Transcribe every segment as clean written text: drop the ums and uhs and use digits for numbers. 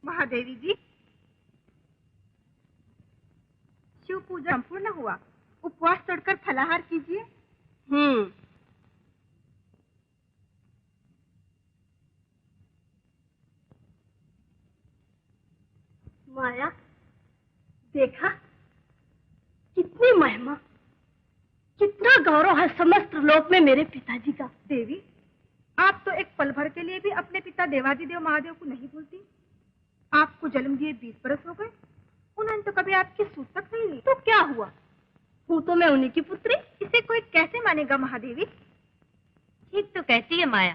महादेवी जी, शिव पूजा संपूर्ण हुआ। उपवास तोड़कर फलाहार कीजिए। माया, देखा कितनी महिमा, कितना गौरव है समस्त लोक में मेरे पिताजी का। देवी, आप तो एक पल भर के लिए भी अपने पिता देवादिदेव महादेव को नहीं भूलती। आपको जन्म दिए 20 बरस हो गए, उन्होंने तो कभी आपकी सूत तक नहीं ली। तो क्या हुआ, हूँ तो मैं उन्हीं की पुत्री। इसे कोई कैसे मानेगा महादेवी? ठीक तो कहती है माया,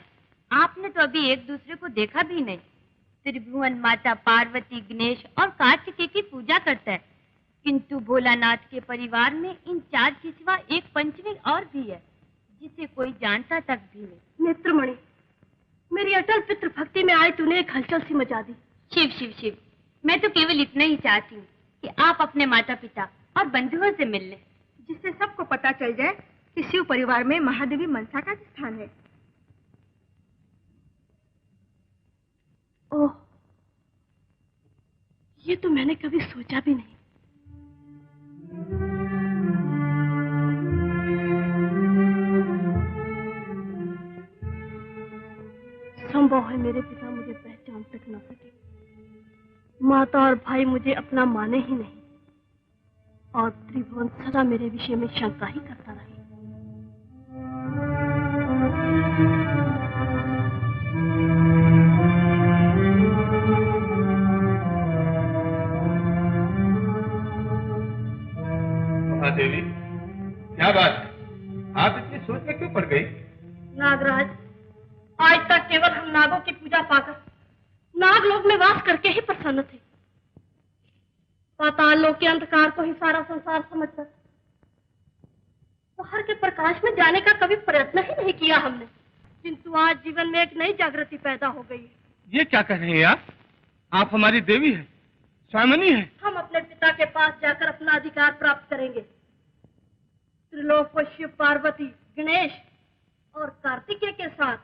आपने तो अभी एक दूसरे को देखा भी नहीं। त्रिभुवन माता पार्वती, गणेश और कार्तिकेय की पूजा करता है, किंतु भोलानाथ के परिवार में इन 4 के सिवा एक पंचमी और भी है, जिसे कोई जानता तक भी नहीं। नेत्रमणि, मेरी अटल पितृ भक्ति में आए तूने एक हलचल सी मचा दी। शिव शिव शिव, मैं तो केवल इतना ही चाहती हूँ कि आप अपने माता पिता और बंधुओं से मिल लें, जिससे सबको पता चल जाए कि शिव परिवार में महादेवी मनसा का स्थान है। ओह, ये तो मैंने कभी सोचा भी नहीं। असंभव है मेरे पिता मुझे पहचान तक न सके। माता और भाई मुझे अपना माने ही नहीं और त्रिभुवन सदा मेरे विषय में शंका ही करता रहे। महादेवी, क्या बात है? आप इतनी सोच में क्यों पड़ गई? नागराज, आज तक केवल हम नागों की पूजा पाकर नागलोक में वास करके ही प्रसन्न थे। पाताल लोक के अंधकार को ही सारा संसार समझकर बाहर के प्रकाश में जाने का कभी प्रयत्न ही नहीं किया हमने, किंतु आज जीवन में एक नई जागृति पैदा हो गई है। ये क्या कह रहे हैं आप हमारी देवी है, स्वामिनी है। हम अपने पिता के पास जाकर अपना अधिकार प्राप्त करेंगे। त्रिलोक को शिव, पार्वती, गणेश और कार्तिकेय के साथ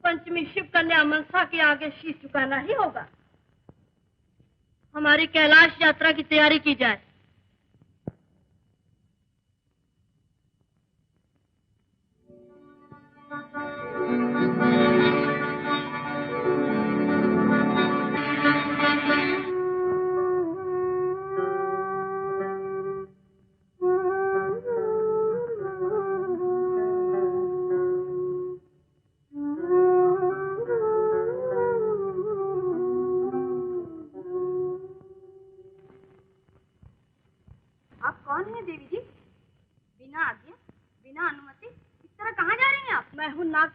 पंचमी शिव कन्या मनसा के आगे शीश झुकाना ही होगा। हमारी कैलाश यात्रा की तैयारी की जाए।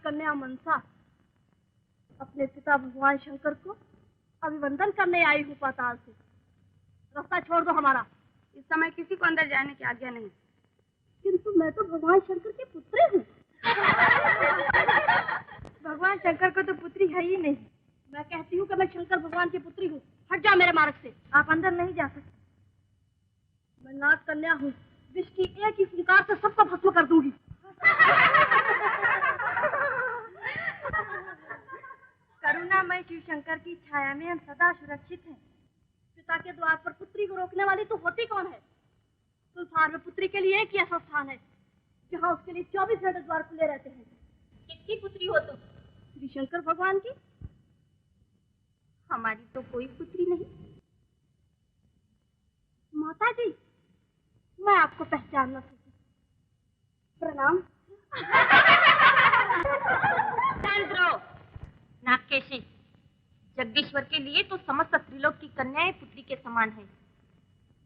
कन्या मनसा अपने पिता भगवान शंकर को अभिवंदन करने आई हूँ पाताल से। रास्ता छोड़ दो हमारा। इस समय किसी को अंदर जाने की आज्ञा नहीं। किंतु मैं तो भगवान शंकर की पुत्री हूँ। भगवान शंकर को तो पुत्री है ही नहीं। मैं कहती हूँ कि मैं शंकर भगवान की पुत्री हूँ। हट जा मेरे मार्ग से। आप अंदर नहीं जा सकते। मैं नाग कन्या हूँ। विष की एक ही फुंकार से सबको भस्म कर दूंगी। करुणामय शिव शंकर की छाया में हम सदा सुरक्षित हैं। पिता के द्वार पर पुत्री को रोकने वाली तो होती कौन है? संसार में पुत्री के लिए एक ही ऐसा स्थान है जहाँ उसके लिए 24 घंटे द्वार खुले रहते हैं। किसकी पुत्री हो तुम? श्री शंकर भगवान की। हमारी तो कोई पुत्री नहीं। माता जी, मैं आपको पहचान न सकी। प्रणाम। नागकेशी, जगदीश्वर के लिए तो समस्त त्रिलोक की कन्याएं पुत्री के समान है।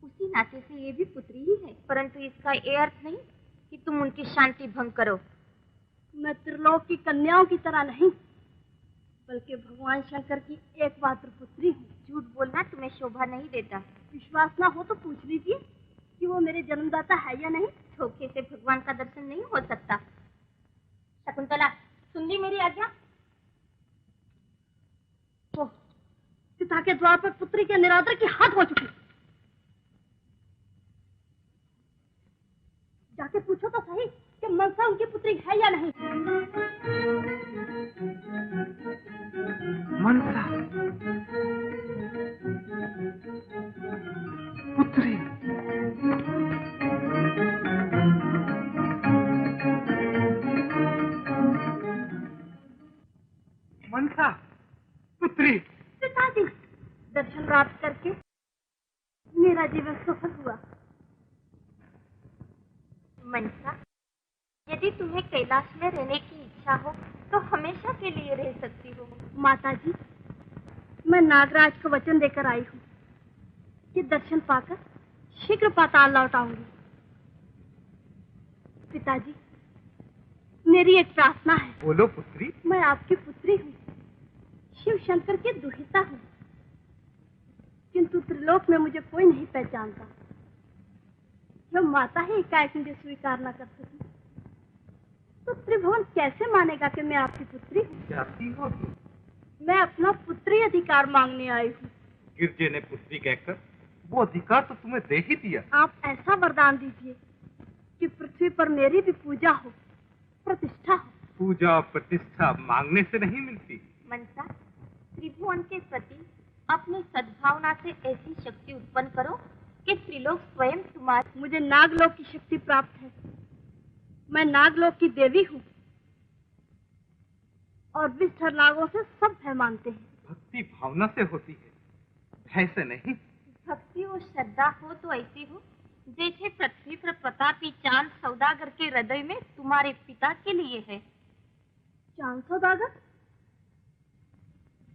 उसी नाते से ये भी पुत्री ही है, परंतु इसका ये अर्थ नहीं कि तुम उनकी शांति भंग करो। मैं त्रिलोक की कन्याओं की तरह नहीं, बल्कि भगवान शंकर की एकमात्र पुत्री हूँ। झूठ बोलना तुम्हें शोभा नहीं देता। विश्वास ना हो तो पूछ लीजिए कि वो मेरे जन्मदाता है या नहीं। धोखे से भगवान का दर्शन नहीं हो सकता। शकुंतला, सुन ली मेरी आज्ञा? पिता के द्वार पर पुत्री के निरादर की हद हो चुकी। जाके पूछो तो सही कि मनसा उनकी पुत्री है या नहीं। मनसा पुत्री? मनसा पुत्री? पिताजी, दर्शन प्राप्त करके मेरा जीवन सफल हुआ। मनसा, यदि तुम्हें कैलाश में रहने की इच्छा हो तो हमेशा के लिए रह सकती हो। माता जी, मैं नागराज को वचन देकर आई हूँ कि दर्शन पाकर शीघ्र पाताल लौट आऊंगी। पिताजी, मेरी एक प्रार्थना है। बोलो पुत्री। मैं आपकी पुत्री हूँ, शिव शंकर की दुहिता हूँ, किंतु त्रिलोक में मुझे कोई नहीं पहचानता। जो माता ही एकाएक मुझे स्वीकार न कर सकी तो त्रिभुवन कैसे मानेगा कि मैं आपकी पुत्री हूँ? जाती हो तुम? मैं अपना पुत्री अधिकार मांगने आई हूँ। गिरजे ने पुत्री कहकर वो अधिकार तो तुम्हें दे ही दिया। आप ऐसा वरदान दीजिए कि पृथ्वी पर मेरी भी पूजा हो, प्रतिष्ठा हो। पूजा प्रतिष्ठा मांगने से नहीं मिलती। मनसा, त्रिभुवन के प्रति अपनी सद्भावना से ऐसी शक्ति उत्पन्न करो कि त्रिलोक स्वयं तुम्हारी। मुझे नागलोक की शक्ति प्राप्त है। मैं नागलोक की देवी हूँ। और विष्ठर नागों से सब भय मानते हैं। भक्ति भावना से होती है, भय से नहीं। भक्ति और श्रद्धा हो तो ऐसी हो जैसे पृथ्वी पर प्रतापी चांद सौदागर के हृदय में तुम्हारे पिता के लिए है। चांद सौदागर?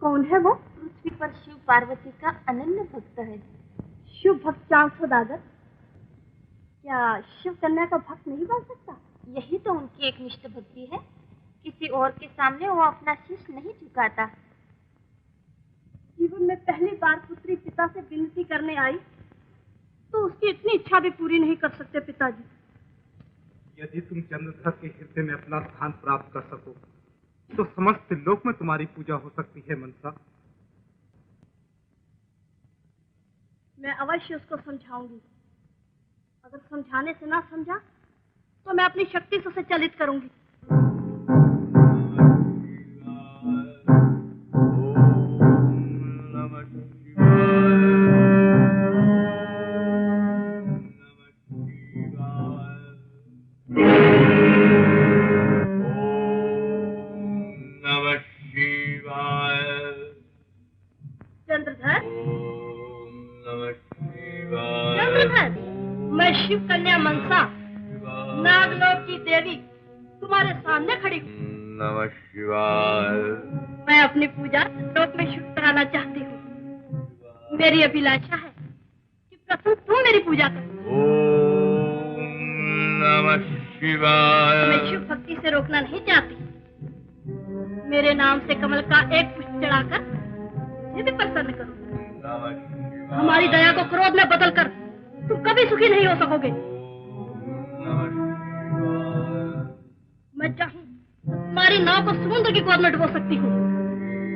कौन है वो? पृथ्वी पर शिव पार्वती का अनन्य भक्त है। शिव भक्त चांद सौदागर? क्या शिव कन्या का भक्त नहीं बन सकता? यही तो उनकी एक निष्ठ भक्ति है। किसी और के सामने वो अपना शीश नहीं झुकाता। जीवन में पहली बार पुत्री पिता से विनती करने आई तो उसकी इतनी इच्छा भी पूरी नहीं कर सकते पिताजी। यदि तुम चंद्रधर के हृदय में अपना स्थान प्राप्त कर सको तो समस्त लोक में तुम्हारी पूजा हो सकती है मनसा। मैं अवश्य उसको समझाऊंगी। अगर समझाने से ना समझा तो मैं अपनी शक्ति से उसे चलित करूंगी। चंद्रधर, चंद्रधर, मैं शिव कन्या मनसा, नागलोक की देवी तुम्हारे सामने खड़ी हूँ। नमः शिवाय। मैं अपनी पूजा लोक में शुरू कराना चाहती हूँ। मेरी अभिलाषा है कि प्रथम तुम मेरी पूजा करो। ओम नमः शिवाय। मैं शिव भक्ति से रोकना नहीं चाहती। मेरे नाम से कमल का एक पुष्प चढ़ाकर मुझे भी प्रसन्न करो। नमः शिवाय। हमारी दया को क्रोध में बदल कर तुम कभी सुखी नहीं हो सकोगे। नमः शिवाय। मैं चाहूँ तो तुम्हारी नाव को समुद्र की गोद में डुबो सकती हूँ।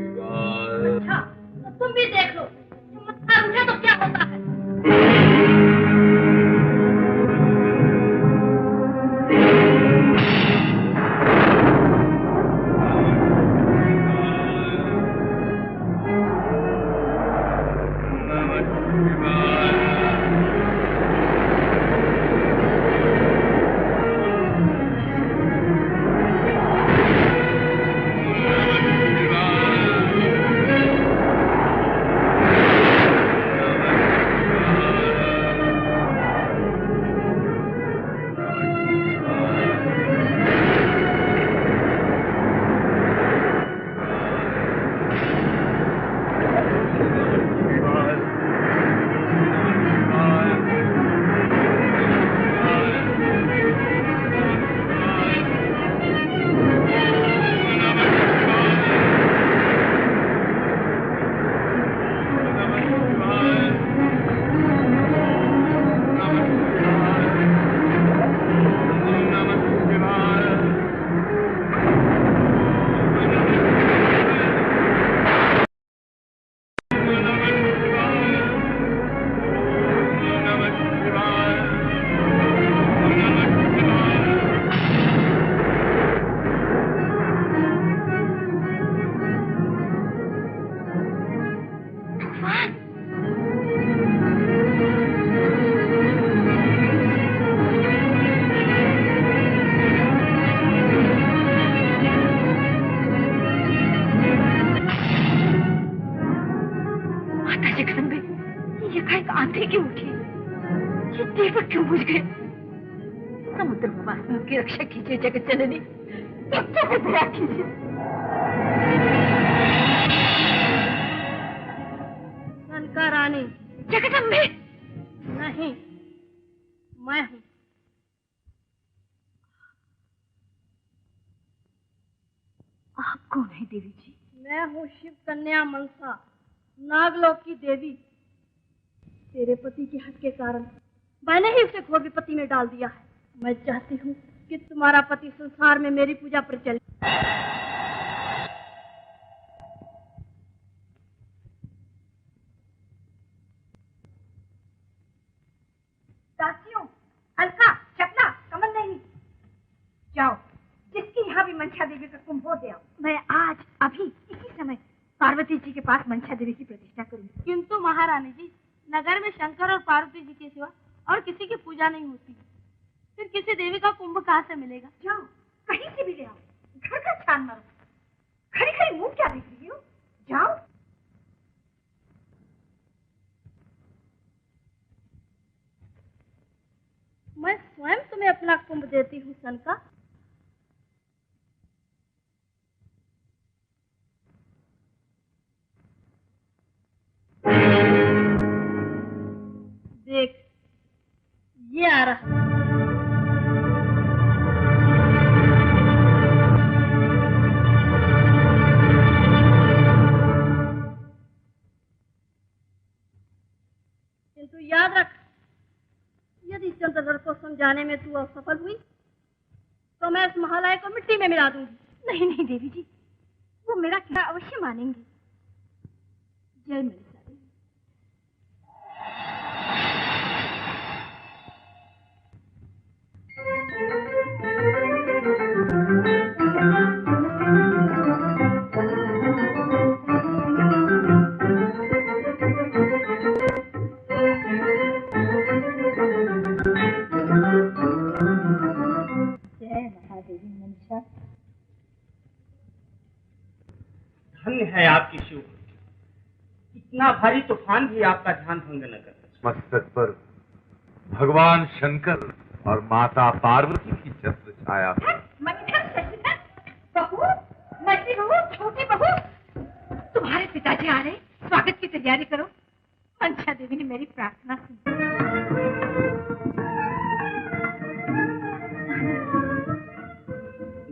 शिवाय। अच्छा, तो तुम भी देख लो चमत्कार हुए तो क्या होता है। की रक्षा कीजिए जगत जननी, बच्चों को दया कीजिए। कनका रानी। जगदम्बे। नहीं, मैं हूँ। आप कौन है देवी जी? मैं हूँ शिव कन्या मनसा, नागलोक की देवी। तेरे पति के हट के कारण मैंने ही उसे घोर विपत्ति में डाल दिया है। मैं चाहती हूँ कि तुम्हारा पति संसार में मेरी पूजा पर चले। दासियों, अलका, चपला, कमल नहीं, जाओ जिसकी यहाँ भी मंशा देवी का कुंभ हो गया। मैं आज अभी इसी समय पार्वती जी के पास मंशा देवी की प्रतिष्ठा करूंगी। किंतु महारानी जी, नगर में शंकर और पार्वती जी के सिवा और किसी की पूजा नहीं होती, फिर किसी देवी का कुंभ कहाँ से मिलेगा? जाओ कहीं से भी ले आओ, घर का छान मारो। खड़ी खड़ी मुंह क्या देख रही हो? जाओ। मैं स्वयं तुम्हें अपना कुंभ देती हूँ सनका। देख, ये आ रहा। किंतु याद रख, यदि चंद्रधर को समझाने में तू असफल हुई तो मैं इस महालय को मिट्टी में मिला दूंगी। नहीं नहीं देवी जी, वो मेरा कहना अवश्य मानेंगे। जय मनसा देवी। धन्य है आपकी शिव भक्ति। इतना भारी तूफान भी आपका ध्यान भंग न कर। मस्तक पर भगवान शंकर और माता पार्वती की छत्र छाया। बहू, नटी बहू, छोटी बहू, तुम्हारे पिताजी आ रहे, स्वागत की तैयारी करो। मंशा देवी ने मेरी प्रार्थना सुनी।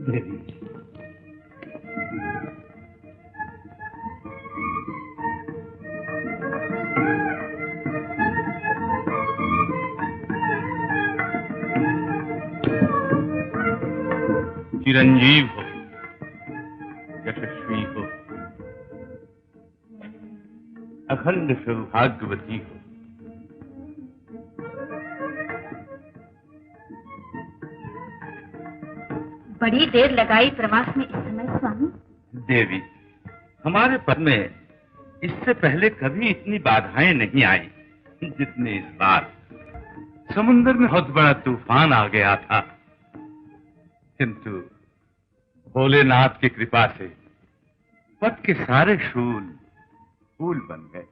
देवी, चिरंजीव हो, यशस्वी हो, अखंड सौभाग्यवती हो। बड़ी देर लगाई प्रवास में इस समय स्वामी। देवी, हमारे पद में इससे पहले कभी इतनी बाधाएं नहीं आई जितनी इस बार। समुद्र में बहुत बड़ा तूफान आ गया था, किंतु भोलेनाथ की कृपा से पथ के सारे शूल फूल बन गए।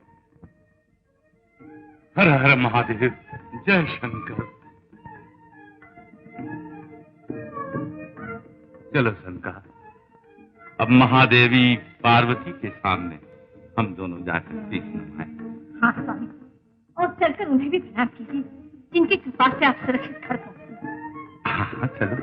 हर हर महादेव, जय शंकर। चलो शंका, अब महादेवी पार्वती के सामने हम दोनों जाकर शीश नवाएं। हाँ स्वामी, और चलकर उन्हें भी प्रणाम कीजिए जिनकी कृपा से आप सुरक्षित घर पहुंचे। हाँ चलो।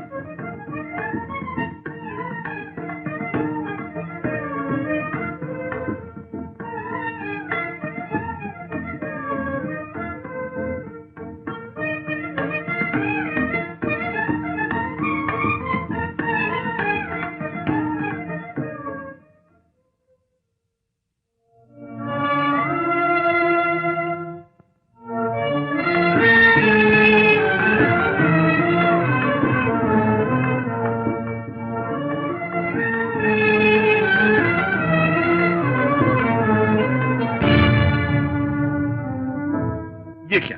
ये क्या?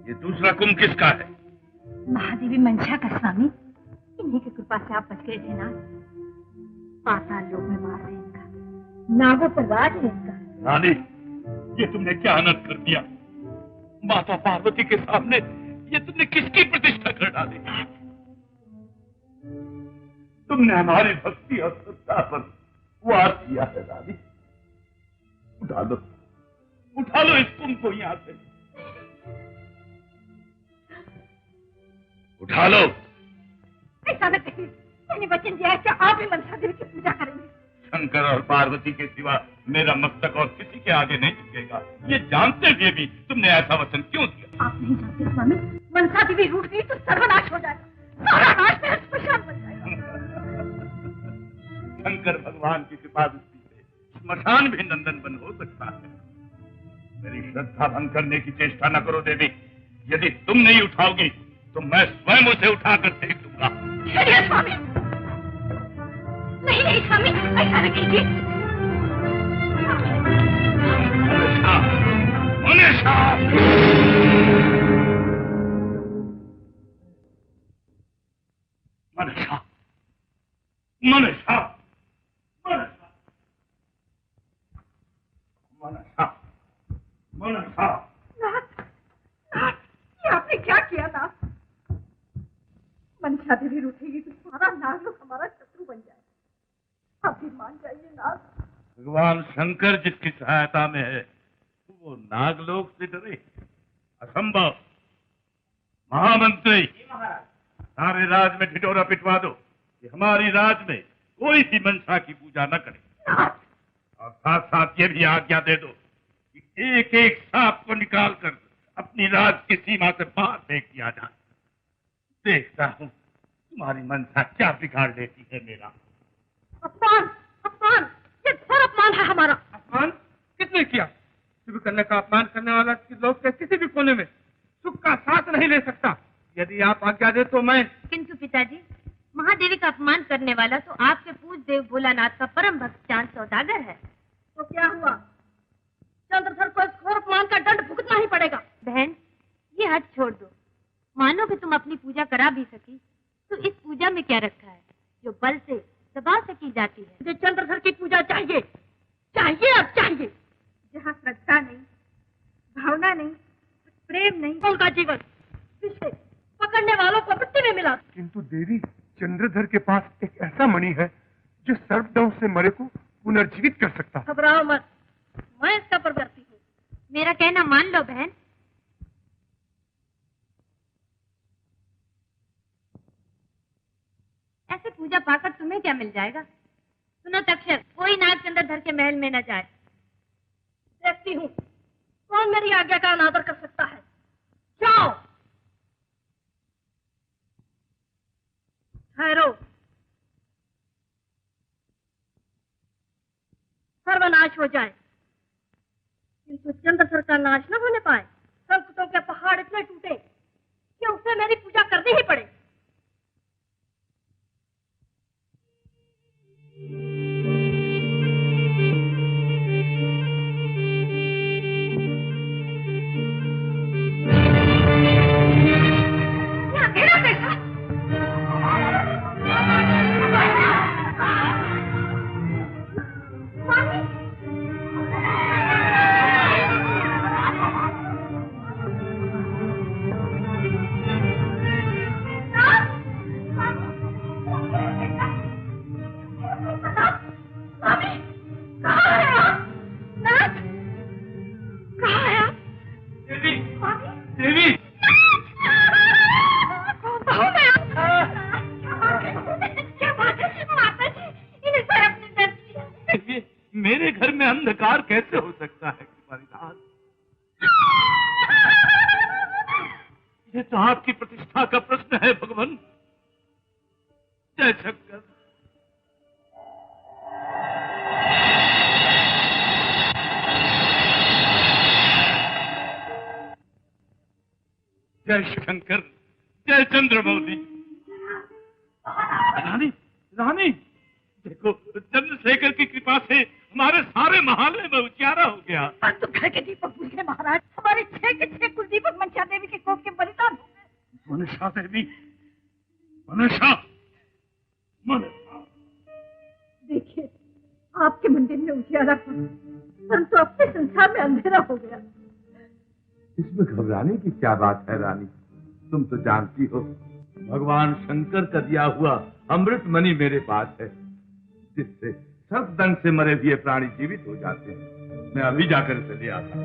ये दूसरा कुंभ किसका है? महादेवी मंशा का स्वामी। इन्हीं की कृपा से आप बच गए थे ना। पाताल लोक में वास है इनका, नागों पर राज है इनका। रानी, ये तुमने क्या अनर्थ कर दिया? माता पार्वती के सामने ये तुमने किसकी प्रतिष्ठा कर डाली? तुमने हमारी भक्ति और श्रद्धा पर वार किया है रानी। उठा लो इस कुंभ को यहाँ से। उठा लो। ऐसा न कहिए, मैंने वचन दिया है कि आप भी मनसा देवी की पूजा करेंगे। शंकर और पार्वती के सिवा मेरा मस्तक और किसी के आगे नहीं झुकेगा। ये जानते हुए भी तुमने ऐसा वचन क्यों दिया? आप नहीं जानते स्वामी, मनसा देवी रूठ गई तो सर्वनाश हो जाएगा। सारा राज में स्मशान बन जाएगा। शंकर भगवान की कृपा दृष्टि से स्मशान भी नंदन बन हो सकता है। मेरी श्रद्धा भंग करने की चेष्टा न करो देवी। यदि तुम नहीं उठाओगी तो मैं स्वयं उसे उठाकर फेंक दूंगा। चलिए स्वामी। नहीं नहीं स्वामी, ऐसा न कीजिए। मनीषा, मनीषा, मनीषा, मनसा, नाथ, नाथ, ये आपने क्या किया नाथ? मनसा देवी रूठेगी तो सारा नागलोक हमारा शत्रु बन जाए। आप भी मान जाइए नाथ। भगवान शंकर जिसकी सहायता में है वो नागलोक से डरे? असंभव। महामंत्री, सारे राज में ढिढोरा पिटवा दो कि हमारी राज में कोई भी मनसा की पूजा न करे, और साथ साथ ये भी आज्ञा दे दो कि एक एक सांप को निकालकर अपनी राज की सीमा से बाहर फेंक दिया जाए। देखता हूँ तुम्हारी मनसा क्या बिगाड़ लेती है मेरा। अपमान, अपमान, ये घोर अपमान है हमारा। अपमान किसने किया? शिव कन्या का अपमान करने वाला लोग के किसी भी कोने में सुख का सांस नहीं ले सकता। यदि आप आज्ञा दे तो मैं। किंतु पिताजी, महादेवी का अपमान करने वाला तो आपके पूज देव भोलानाथ का परम भक्त चांद सौदागर है। तो क्या हुआ? चंद्रधर को इस घोर अपमान का दंड भुगतना ही पड़ेगा। बहन, ये हट छोड़ दो। मानो कि तुम अपनी पूजा करा भी सकी तो इस पूजा में क्या रखा है जो बल से दबा सकी जाती है? मुझे चंद्रधर की पूजा चाहिए, चाहिए, अब चाहिए। जहाँ श्रद्धा नहीं, भावना नहीं, प्रेम नहीं, उनका जीवन पिछले पकड़ने वालों को मिट्टी में मिला। किंतु देवी, चंद्रधर के पास एक ऐसा मणि है जो सर्पदंश से मरे को पुनर्जीवित कर सकता है। घबराओ मत, मैं इसका पर करती हूँ। मेरा कहना मान लो बहन। ऐसे पूजा पाकर तुम्हें क्या मिल जाएगा? सुनो तक्षक, कोई नाग चंद्रधर के महल में न जाए। देखती हूँ कौन मेरी आज्ञा का अनादर कर सकता है। जाओ, ठहरो। सर्वनाश हो जाए किंतु चंद्रधर का नाश न होने पाए। संकटों के पहाड़ इतने टूटे कि उसे मेरी पूजा करनी ही पड़े। मेरे घर में अंधकार कैसे हो सकता है तुम्हारी रात? ये तो आपकी प्रतिष्ठा का प्रश्न है भगवान। जय शंकर। जय शंकर, जय चंद्रमौली। रानी, रानी, देखो चंद्रशेखर की कृपा से हमारे सारे महल्ले में उजियारा हो गया। तो घर के दीपक बुझ गए महाराज। हमारे 6 के 6 कुल दीपक मनसा देवी के कोप के बलिदान हो गए। मनसा देवी, मनसा, मनसा। देखिए, आपके मंदिर में उजियारा था, परंतु अपने संसार में अंधेरा हो गया। इसमें घबराने की क्या बात है रानी? तुम तो जानती हो भगवान शंकर का दिया हुआ अमृत मणि मेरे पास है, जिससे सर्पदंश से मरे हुए प्राणी जीवित हो जाते हैं। मैं अभी जाकर इसे ले आता हूं।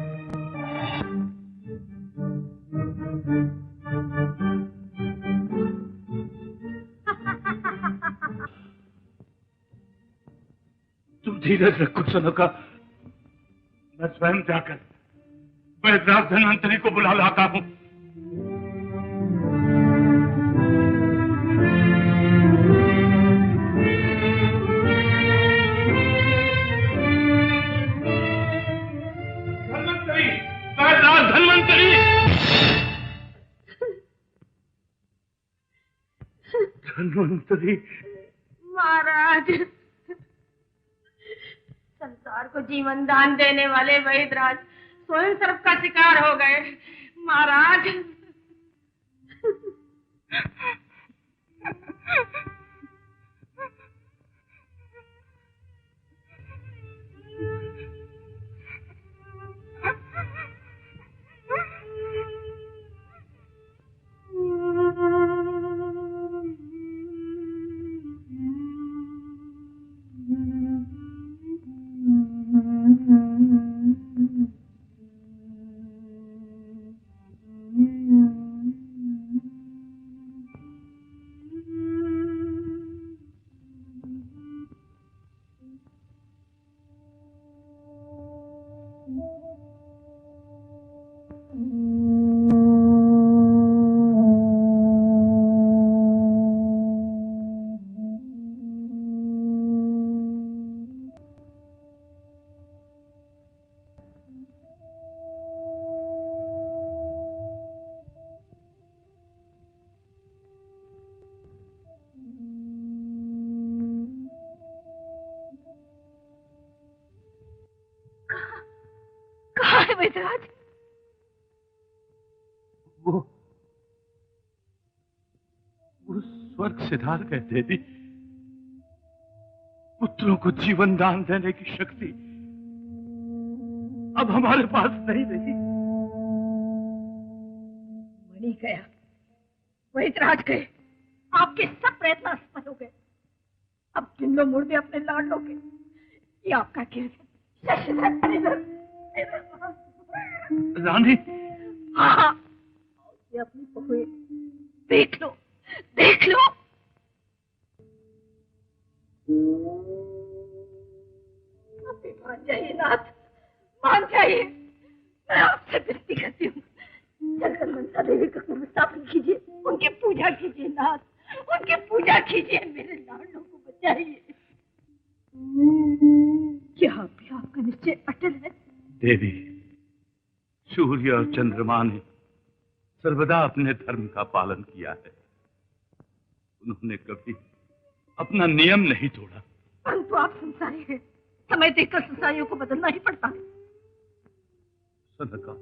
तुम धीरज रखो सनका, मैं स्वयं जाकर वैद्यराज धन्वंतरी को बुला लाता हूं। धन्वंतरी, वैद्यराज धन्वंतरी। धन्वंतरी महाराज, संसार को जीवन दान देने वाले वैद्यराज स्वयं सर्प का शिकार हो गए। महाराज, वैद्यराज। वो स्वर्ग सिधार गए देवी। पुत्रों को जीवन दान देने की शक्ति अब हमारे पास नहीं रही। मणि गया, वैद्यराज गए, आपके सब प्रयत्न असफल हो गए। अब किन्नो मुर्दे अपने लाडलों के, ये आपका खेल है। रानी, हाँ, ये अपनी बहुएं देख लो, देख लो। मान जाइए नाथ, मान जाइए। मैं आपसे विनती करती हूँ, चलकर मनसा देवी का कुंभ स्थापन कीजिए, उनकी पूजा कीजिए नाथ, उनकी पूजा कीजिए, मेरे लाडलों को बचाइए। यहाँ भी आपका निश्चय अटल है? देवी, सूर्य और चंद्रमा ने सर्वदा अपने धर्म का पालन किया है। उन्होंने कभी अपना नियम नहीं तोड़ा। परंतु आप संसारी हैं, समय देखकर संसारियों को बदलना ही पड़ता है। सनका,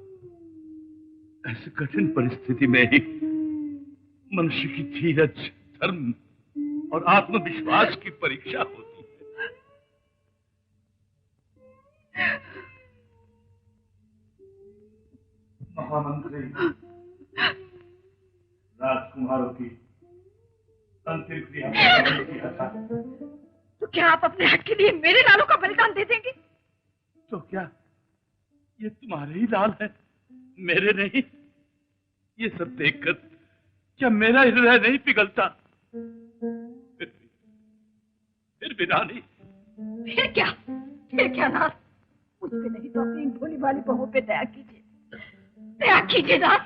ऐसी कठिन परिस्थिति में ही मनुष्य की धीरज, धर्म और आत्मविश्वास की परीक्षा होती है। महामंत्री, राजकुमारों की अंतिम क्रिया किया था। तो क्या आप अपने हक के लिए मेरे लालों का बलिदान दे देंगे? तो क्या ये तुम्हारे ही लाल है, मेरे नहीं? ये सब देखकर क्या मेरा हृदय नहीं पिघलता? फिर भी रानी। फिर क्या नाथ? मुझ पे नहीं तो अपनी भोली भाली बहू पे दया कीजिए, दया कीजिए नाथ।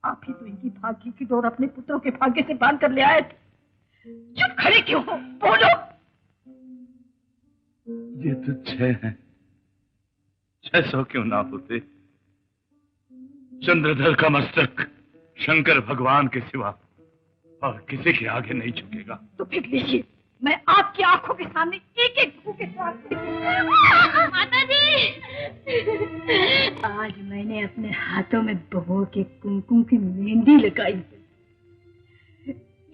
आप ही तो इनकी भाग्य की डोर अपने पुत्रों के भाग्य से बांध कर ले आए थे। चुप खड़े क्यों हो? बोलो। ये तो 6 हैं, 600 क्यों ना होते? चंद्रधर का मस्तक शंकर भगवान के सिवा और किसी के आगे नहीं झुकेगा। तो फिर लीजिए, मैं आपकी आंखों के सामने एक एक बहू के साथ। माता जी, आज मैंने अपने हाथों में बहू के कुमकुम की मेहंदी लगाई।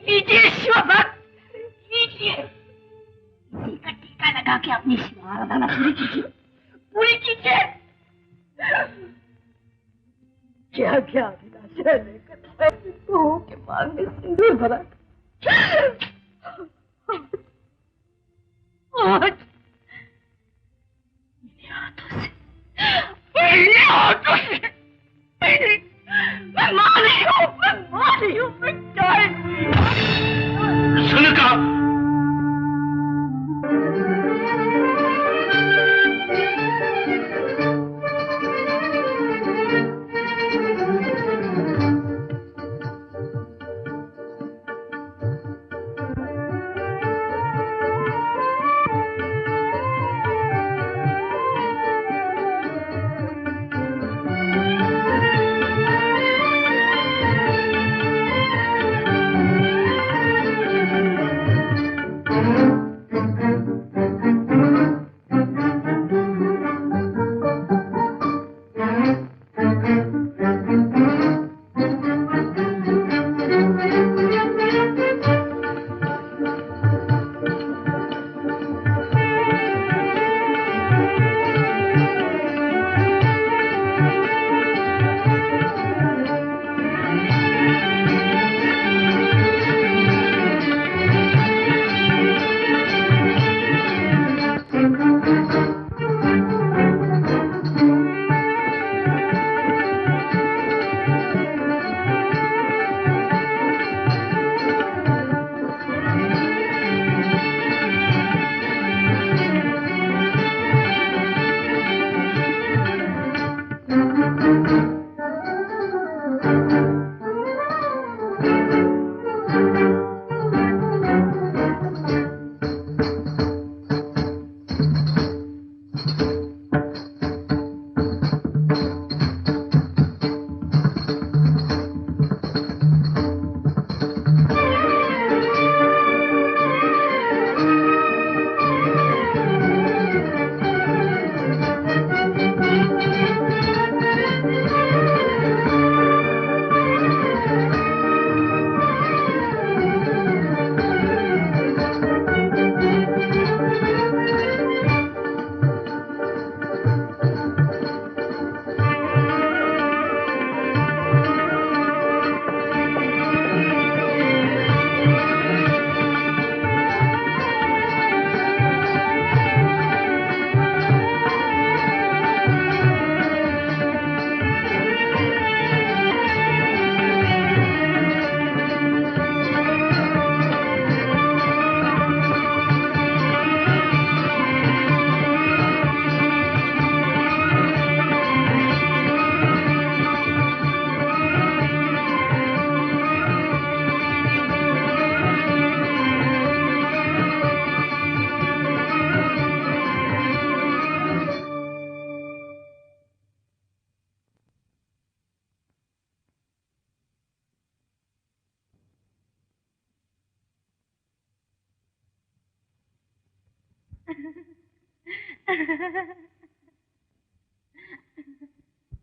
लीजिए शिवभक्त, लीजिए। इसी का टीका लगा के अपनी शिव आराधना पूरी कीजिए, पूरी कीजिए। क्या क्या अभिलाषा लेकर बहू के मांग में सिंदूर भरा। आज मेरे हाथों से मैं मां नहीं हूँ, मैं गाय। सनका,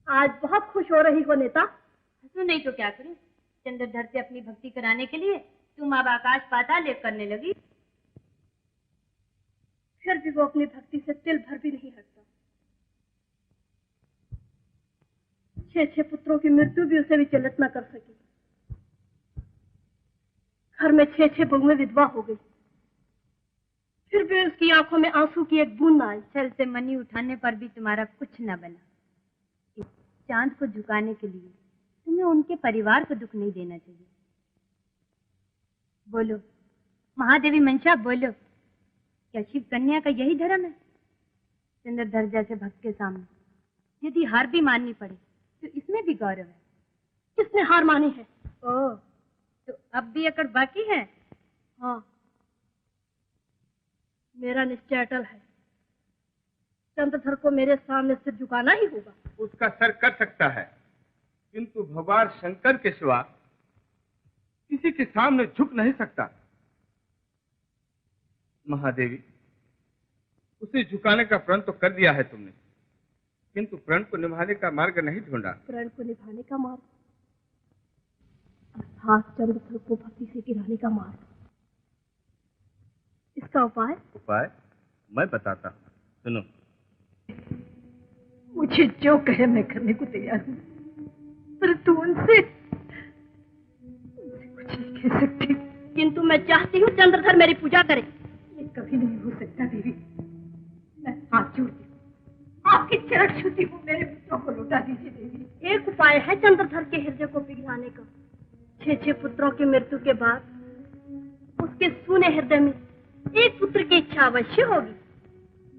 आज बहुत खुश हो रही हो नेता। हंसू नहीं तो क्या करूं? चंद्रधर से अपनी भक्ति कराने के लिए तुम अब आकाश पाताल एक करने लगी। फिर भी वो अपनी भक्ति से तिल भर भी नहीं हटता। 6 पुत्रों की मृत्यु भी उसे विचलित न कर सकी। घर में 6 बहुएं विधवा हो गई, फिर भी उसकी आंखों में आंसू की एक बूंद न आई। सर से मनी उठाने पर भी तुम्हारा कुछ न बना। इस चांद को झुकाने के लिए तुम्हें उनके परिवार को दुख नहीं देना चाहिए। बोलो महादेवी मंशा, बोलो, क्या शिव कन्या का यही धर्म है? चंद्रधर जैसे भक्त के सामने यदि हार भी माननी पड़े तो इसमें भी गौरव है। किसने हार मानी है? ओह, तो अब भी अकड़ बाकी है? हाँ, मेरा निश्चय अटल है। चंद्रधर को मेरे सामने सिर झुकाना ही होगा। उसका सर कर सकता है, किंतु भगवान शंकर के सिवा किसी के सामने झुक नहीं सकता। महादेवी, उसे झुकाने का प्रण तो कर दिया है तुमने, किंतु प्रण को निभाने का मार्ग नहीं ढूंढा। प्रण को निभाने का मार्ग अर्थात चंद्रधर को भक्ति से गिराने का मार्ग। इसका उपाय? उपाय मैं बताता हूँ, सुनो। मुझे जो कहे मैं करने को तैयार हूँ, परंतु उनसे कुछ नहीं कह सकती। किंतु मैं चाहती हूँ चंद्रधर मेरी पूजा करे। ये कभी नहीं हो सकता देवी। मैं हाथ जोड़ती हूँ, आपके चरण छूती हूँ, मेरे पुत्रों को लौटा दीजिए देवी। एक उपाय है चंद्रधर के हृदय को पिघलाने का। 6 पुत्रों की मृत्यु के बाद उसके सूने हृदय में एक पुत्र की इच्छा अवश्य होगी।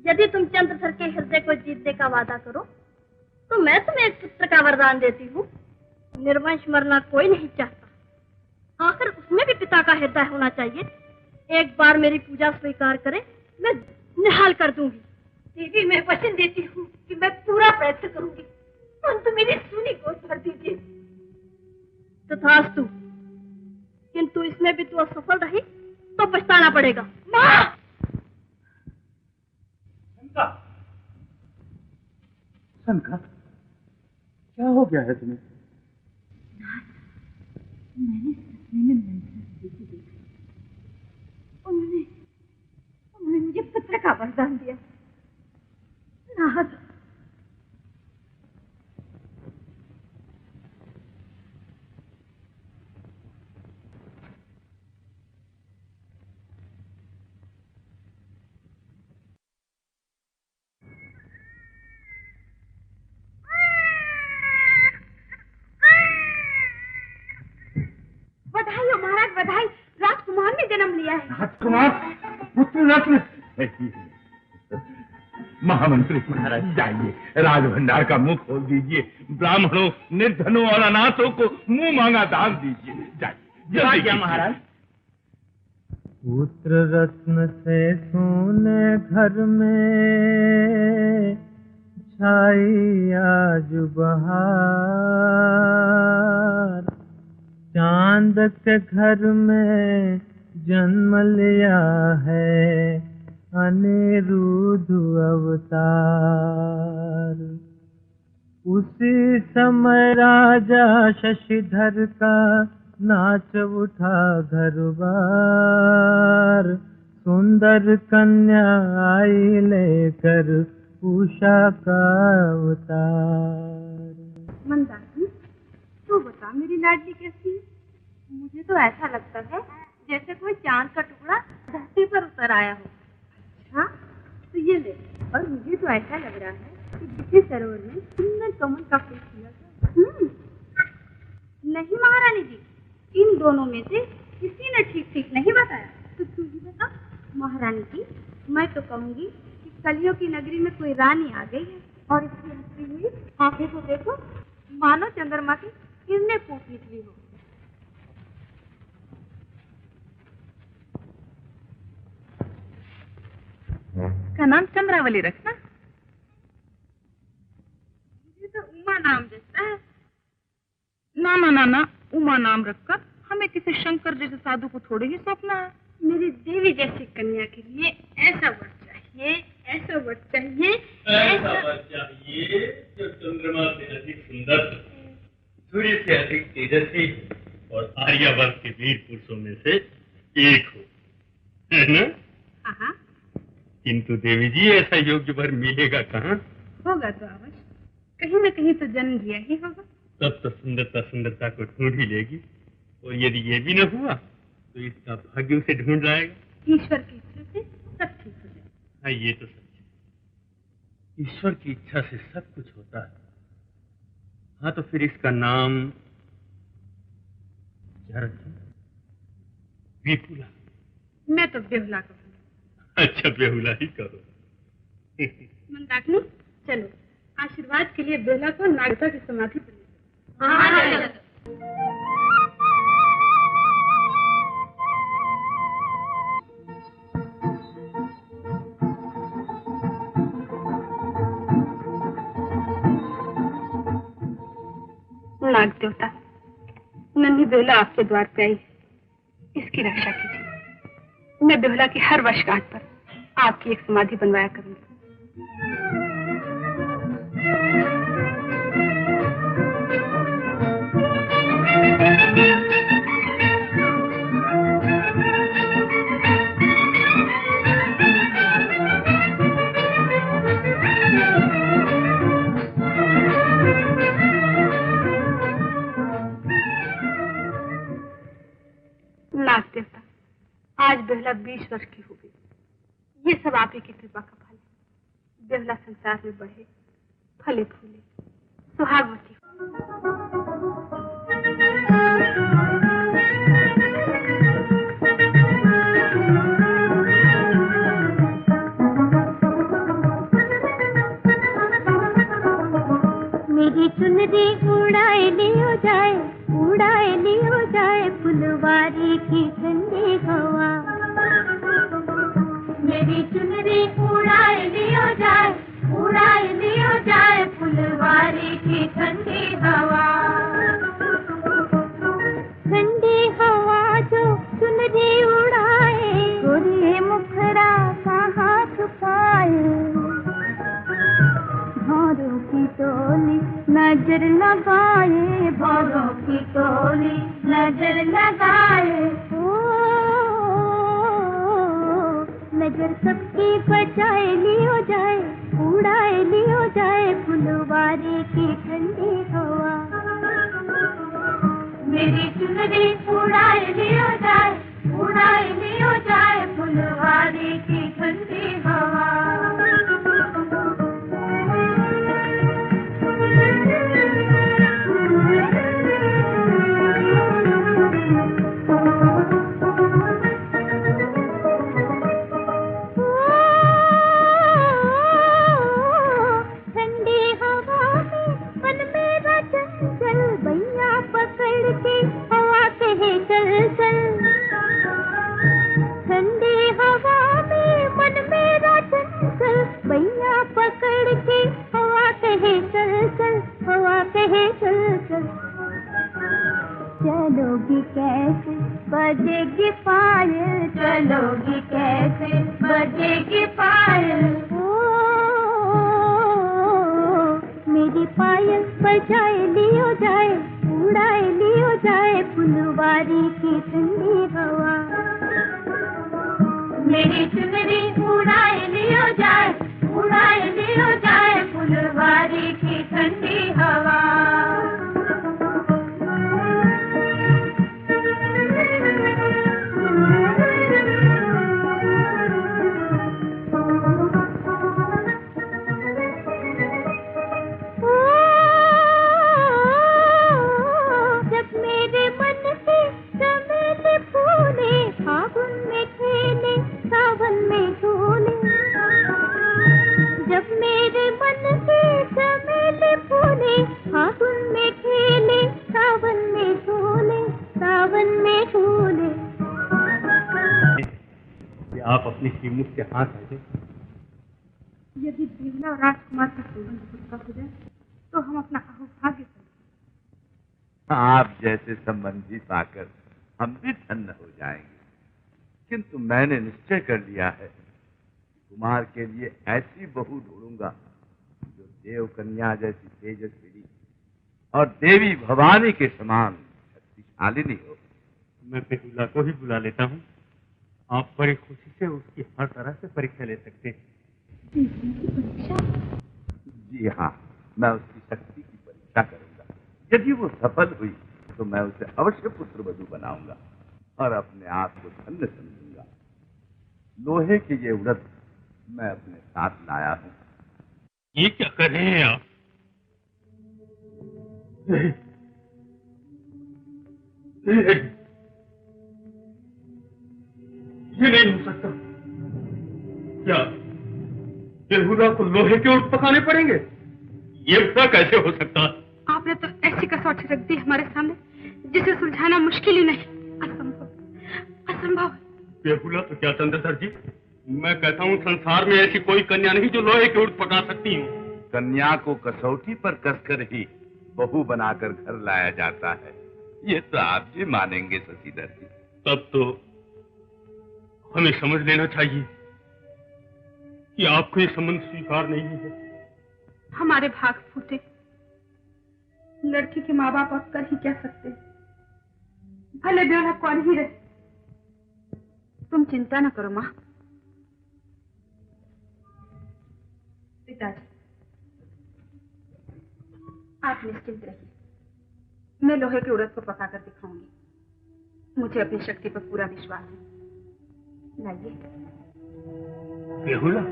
यदि तुम चंद्रधर के हृदय को जीतने का वादा करो तो मैं तुम्हें एक पुत्र का वरदान देती हूँ। निर्वंश मरना कोई नहीं चाहता, आखिर उसमें भी पिता का हृदय होना चाहिए। एक बार मेरी पूजा स्वीकार करे, मैं निहाल कर दूंगी। देवी, मैं वचन देती हूँ कि मैं पूरा प्रयत्न करूंगी, परंतु मेरी सूनी गोद भर दीजिए। तथास्तु, किंतु इसमें भी तू असफल रही तो पछताना पड़ेगा। माँ! सनका, क्या हो गया है तुम्हें? मैंने सपने में मंत्र देखी देखी। उन्होंने मुझे पुत्र का वरदान दिया। नाथ, बधाई हो महाराज, बधाई। राजकुमार ने जन्म लिया है। राजकुमार, पुत्र रत्न। महामंत्री महाराज, जाइए, राजभंडार का मुंह खोल दीजिए। ब्राह्मणों, निर्धनों और अनाथों को मुंह मांगा दान दीजिए। जाइए जल्दी महाराज। पुत्र रत्न से सोने घर में छाई आज बहार। चांद के घर में जन्म लिया है अनिरुद्ध अवतार। उसी समय राजा शशिधर का नाच उठा घर बार। सुंदर कन्या आई लेकर उषा का अवतार। मंदाकिनी, तू बता मेरी लाडली कैसी है? मुझे तो ऐसा लगता है जैसे कोई चांद का टुकड़ा धरती पर उतर आया हो। अच्छा, तो ये ले। और मुझे तो ऐसा लग रहा है कि किसी सरोवर में सुंदर कमल का फूल खिला था। नहीं महारानी जी, इन दोनों में से किसी ने ठीक ठीक नहीं बताया। तो तू ही बता। महारानी जी, मैं तो कहूँगी कि कलियों की नगरी में कोई रानी आ गई है और इसकी हंसती हुई आंखें को देखो, मानो चंद्रमा की किरणें फूट निकली हो। का नाम चंद्रावली रखना। मुझे तो उमा नाम जैसा है। ना, उमा नाम रखकर हमें किसी शंकर जैसे साधु को थोड़े ही सौंपना है। मेरी देवी जैसी कन्या के लिए ऐसा वर चाहिए, ऐसा वक्त चाहिए, ऐसा वक्त चाहिए जो चंद्रमा से अधिक सुंदर, सूर्य से अधिक तेजस्वी और आर्यावर्त के वीर पुरुषों में से एक हो, है ना? हाँ। किंतु देवी जी ऐसा योग्य वर मिलेगा कहाँ? होगा तो अवश्य, कहीं न कहीं तो जन्म दिया ही होगा। तब तो सुंदरता को ढूंढ ही लेगी, और यदि ये भी न हुआ तो इसका भाग्य उसे ढूंढ लाएगा। ईश्वर की इच्छा से सब ठीक हो जाए। हाँ, ये तो सच है। ईश्वर की इच्छा से सब कुछ होता है। हाँ, तो फिर इसका नाम क्या रखें? विपुला। मैं तो बेहुला कहूँगी। अच्छा, बेहुला ही करो। मंदाकिनी, चलो आशीर्वाद के लिए बेहुला को नागता की समाधि पर ले चलो। हाँ, नाग देवता, नन्ही बेहुला आपके द्वार पे आई है, इसकी रक्षा कीजिए। मैं बेहुला की हर वर्षगांठ पर आपकी एक समाधि बनवाया करूंगी। नाग देवता, आज बेहुला 20 वर्ष की हो गई। ये सब आप ही की कृपा का फल है। बेहुला संसार में बढ़े, फले फूले, सुहागवती हो। मेरी चुनरी उड़ाए लियो जाए फुलवारी की ठंडी हवा। मेरी चुनरी उड़ाए लियो जाए फुलवारी की ठंडी हवा। ठंडी हवा जो चुनरी उड़ाए, गोरे मुखड़ा कहाँ छुपाए। भौरों की टोली नजर लगाए, भौरों की टोली नजर लगाए। ओ नजर सबकी बचाए लियो जाए, उड़ाए लियो जाए फुलवारी की ठंडी हवा। मेरी चुनरी उड़ाए लियो जाए फुलवारी की ठंडी हवा। चलोगी कैसे बजेगी पायल, चलोगी कैसे बजेगी पायल। ओ मेरी पायल बजाए लियो जाए, उड़ाए लियो जाए फुलवारी की ठंडी हवा। मेरी चुनरी उड़ाए लियो जाए फुलवारी की ठंडी हवा। आप अपनी श्रीमुख के हाथ आए। यदि बेहुला और राजकुमार का संबंध पक्का हो जाए तो हम अपना अहोभाग्य समझें। आप जैसे संबंधी पाकर हम भी धन्य हो जाएंगे, किंतु मैंने निश्चय कर लिया है, कुमार के लिए ऐसी बहू ढूंढूंगा जो देव कन्या जैसी तेजस्विनी और देवी भवानी के समान शक्तिशालिनी हो। मैं बेहुला को ही बुला लेता हूँ। आप बड़ी खुशी से उसकी हर तरह से परीक्षा ले सकते हैं। जी हाँ, मैं उसकी शक्ति की परीक्षा करूंगा। यदि वो सफल हुई तो मैं उसे अवश्य पुत्र वधू बनाऊंगा और अपने आप को धन्य समझूंगा। लोहे की ये उड़द मैं अपने साथ लाया हूँ। ये क्या कर रहे हैं आप? ये नहीं हो सकता। क्या बेहुदा को लोहे के ऊँट पकाने पड़ेंगे? ये कैसे हो सकता? आपने तो ऐसी कसौटी रख दी हमारे सामने जिसे सुलझाना मुश्किल ही नहीं, असंभव, असंभव। बेहुला तो क्या चंद्रधर जी, मैं कहता हूँ संसार में ऐसी कोई कन्या नहीं जो लोहे के ऊँट पका सकती हो। कन्या को कसौटी पर कसकर ही बहू बनाकर घर लाया जाता है। ये तो आप जी मानेंगे शशिधर जी। तब तो हमें समझ लेना चाहिए कि आपको ये संबंध स्वीकार नहीं है। हमारे भाग फूटे, लड़की के माँ बाप अब कर ही क्या सकते, भले ब्याह कौन ही रहे। तुम चिंता न करो माँ। पिताजी, आप निश्चिंत रहिए, मैं लोहे की उड़द को पकाकर दिखाऊंगी। मुझे अपनी शक्ति पर पूरा विश्वास है। लाइए। बेहुला,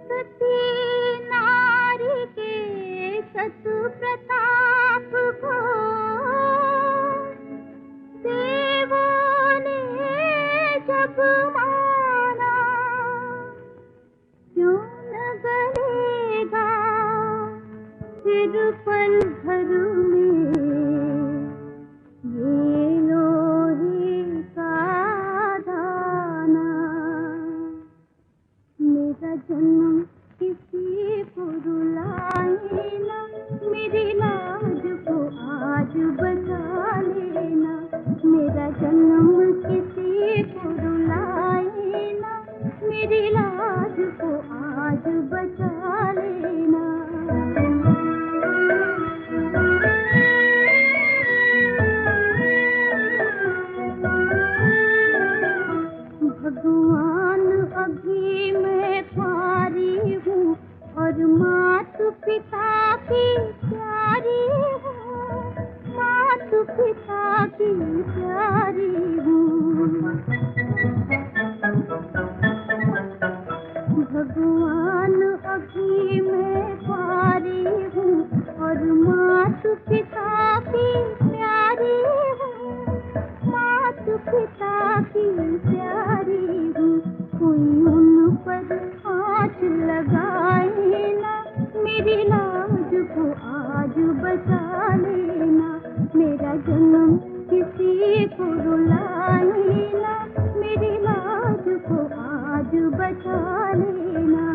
सती नारी के सत प्रताप को देवों ने जब माना, क्यों न गलेगा फिर पल भर में ये लोहे का दाना। मेरा जन्म किसी को रुलाए ना, मेरी लाज को आज बचा लेना। मेरा जन्म किसी को रुलाए ना, मेरी लाज को आज बचा लेना। भगवान अभी मैं प्यारी हूँ और माता पिता की प्यारी हूँ, माता पिता की प्यारी हूँ। भगवान अभी मैं प्यारी हूँ और माता पिता की प्यारी हूँ, माता पिता की प्यारी हूँ। कोई उन पर आँच लगाए ना, मेरी लाज को आज बचा लेना। मेरा जन्म किसी को रुलाए ना, मेरी लाज को आज बचा लेना।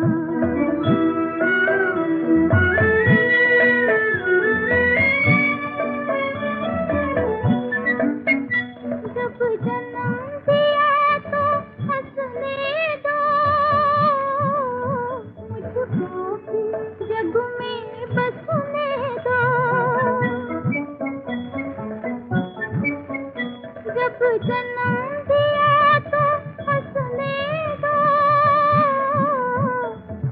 जब जन्म दिया तो हंसने दो, मुझको भी जग में बसने दो। जब जन्म दिया तो हंसने दो,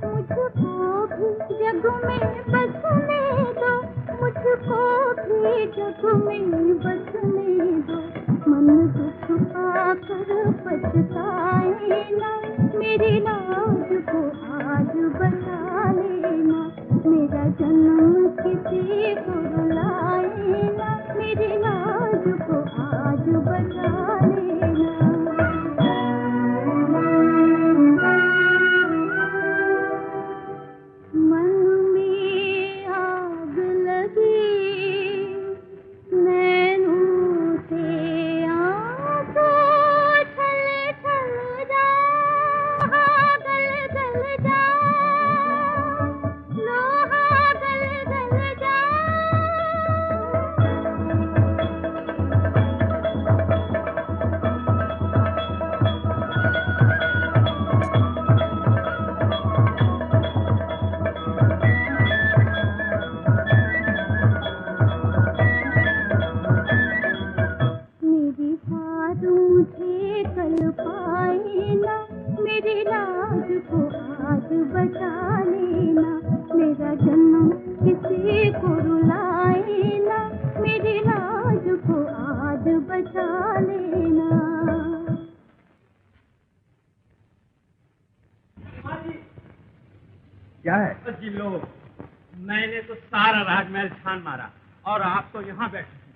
मुझको भी जग में बसने दो, मुझको भी जग में बसने दो। मन दुख पाकर पछताए ना, मेरी लाज को आज बचा लेना। मेरा जन्म किसी को रुलाए ना, मेरी लाज को आज बचा लेना। मन में आग लगी, नैनों से आंसू छल छल जा बचा लेना, मेरा जन्म किसी को रुलाए ना, मेरी लाज को आज बचा लेना। क्या है जी? लो, मैंने तो सारा राजमहल छान मारा और आप तो यहाँ बैठे हैं।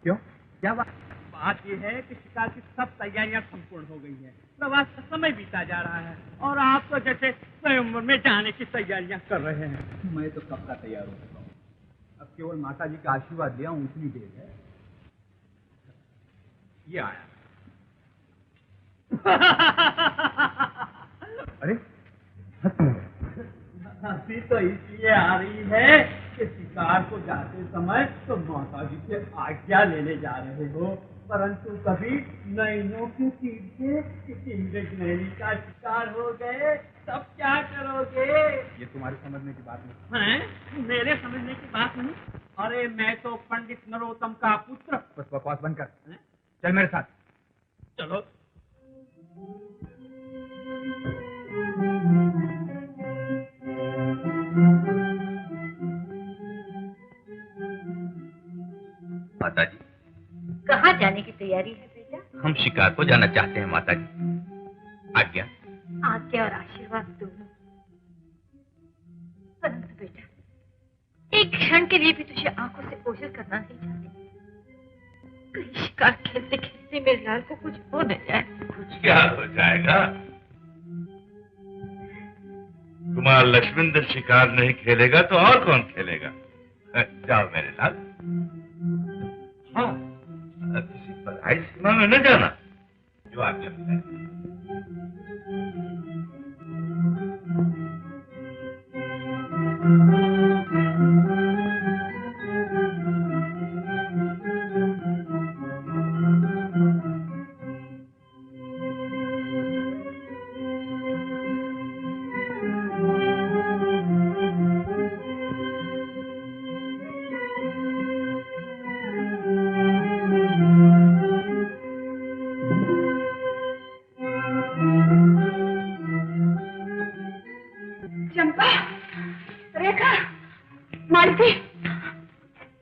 क्यों? क्या बात? बात यह है कि शिकार की सब तैयारियां संपूर्ण हो गई हैं। प्रवास का समय बीता जा रहा है और आप तो जैसे स्वयंवर में जाने की तैयारियां कर रहे हैं। मैं तो कब का तैयार हो चुका हूँ, अब केवल माता जी का आशीर्वाद लिया हूँ, उतनी देर है। ये आया। अरे हंसी तो इसलिए आ रही है कि शिकार को जाते समय तो माता जी से आज्ञा लेने जा रहे हो, परंतु कभी नैनों के तीर से किसी मृगनैनी का शिकार हो गए, तब क्या करोगे? ये तुम्हारे समझने की बात नहीं है। मेरे समझने की बात नहीं? अरे मैं तो पंडित नरोत्तम का पुत्र। बस बकवास बंद कर, चल मेरे साथ। चलो। माता जी, कहाँ जाने की तैयारी है बेटा? हम शिकार को जाना चाहते हैं माता जी। आज्ञा। आज्ञा और आशीर्वाद दोनों। परंतु बेटा, एक क्षण के लिए भी तुझे आंखों से ओझल करना नहीं चाहती। कहीं शिकार खेलते खेलते मेरे लाल को कुछ हो न जाए। कुछ क्या हो जाएगा? कुमार लक्ष्मण शिकार नहीं खेलेगा तो और कौन खेलेगा? जाओ मेरे लाल। हाँ, किसी पढ़ाई सीमा में न जाना, जो आज्ञा बताए।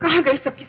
कहाँ गई सबकी?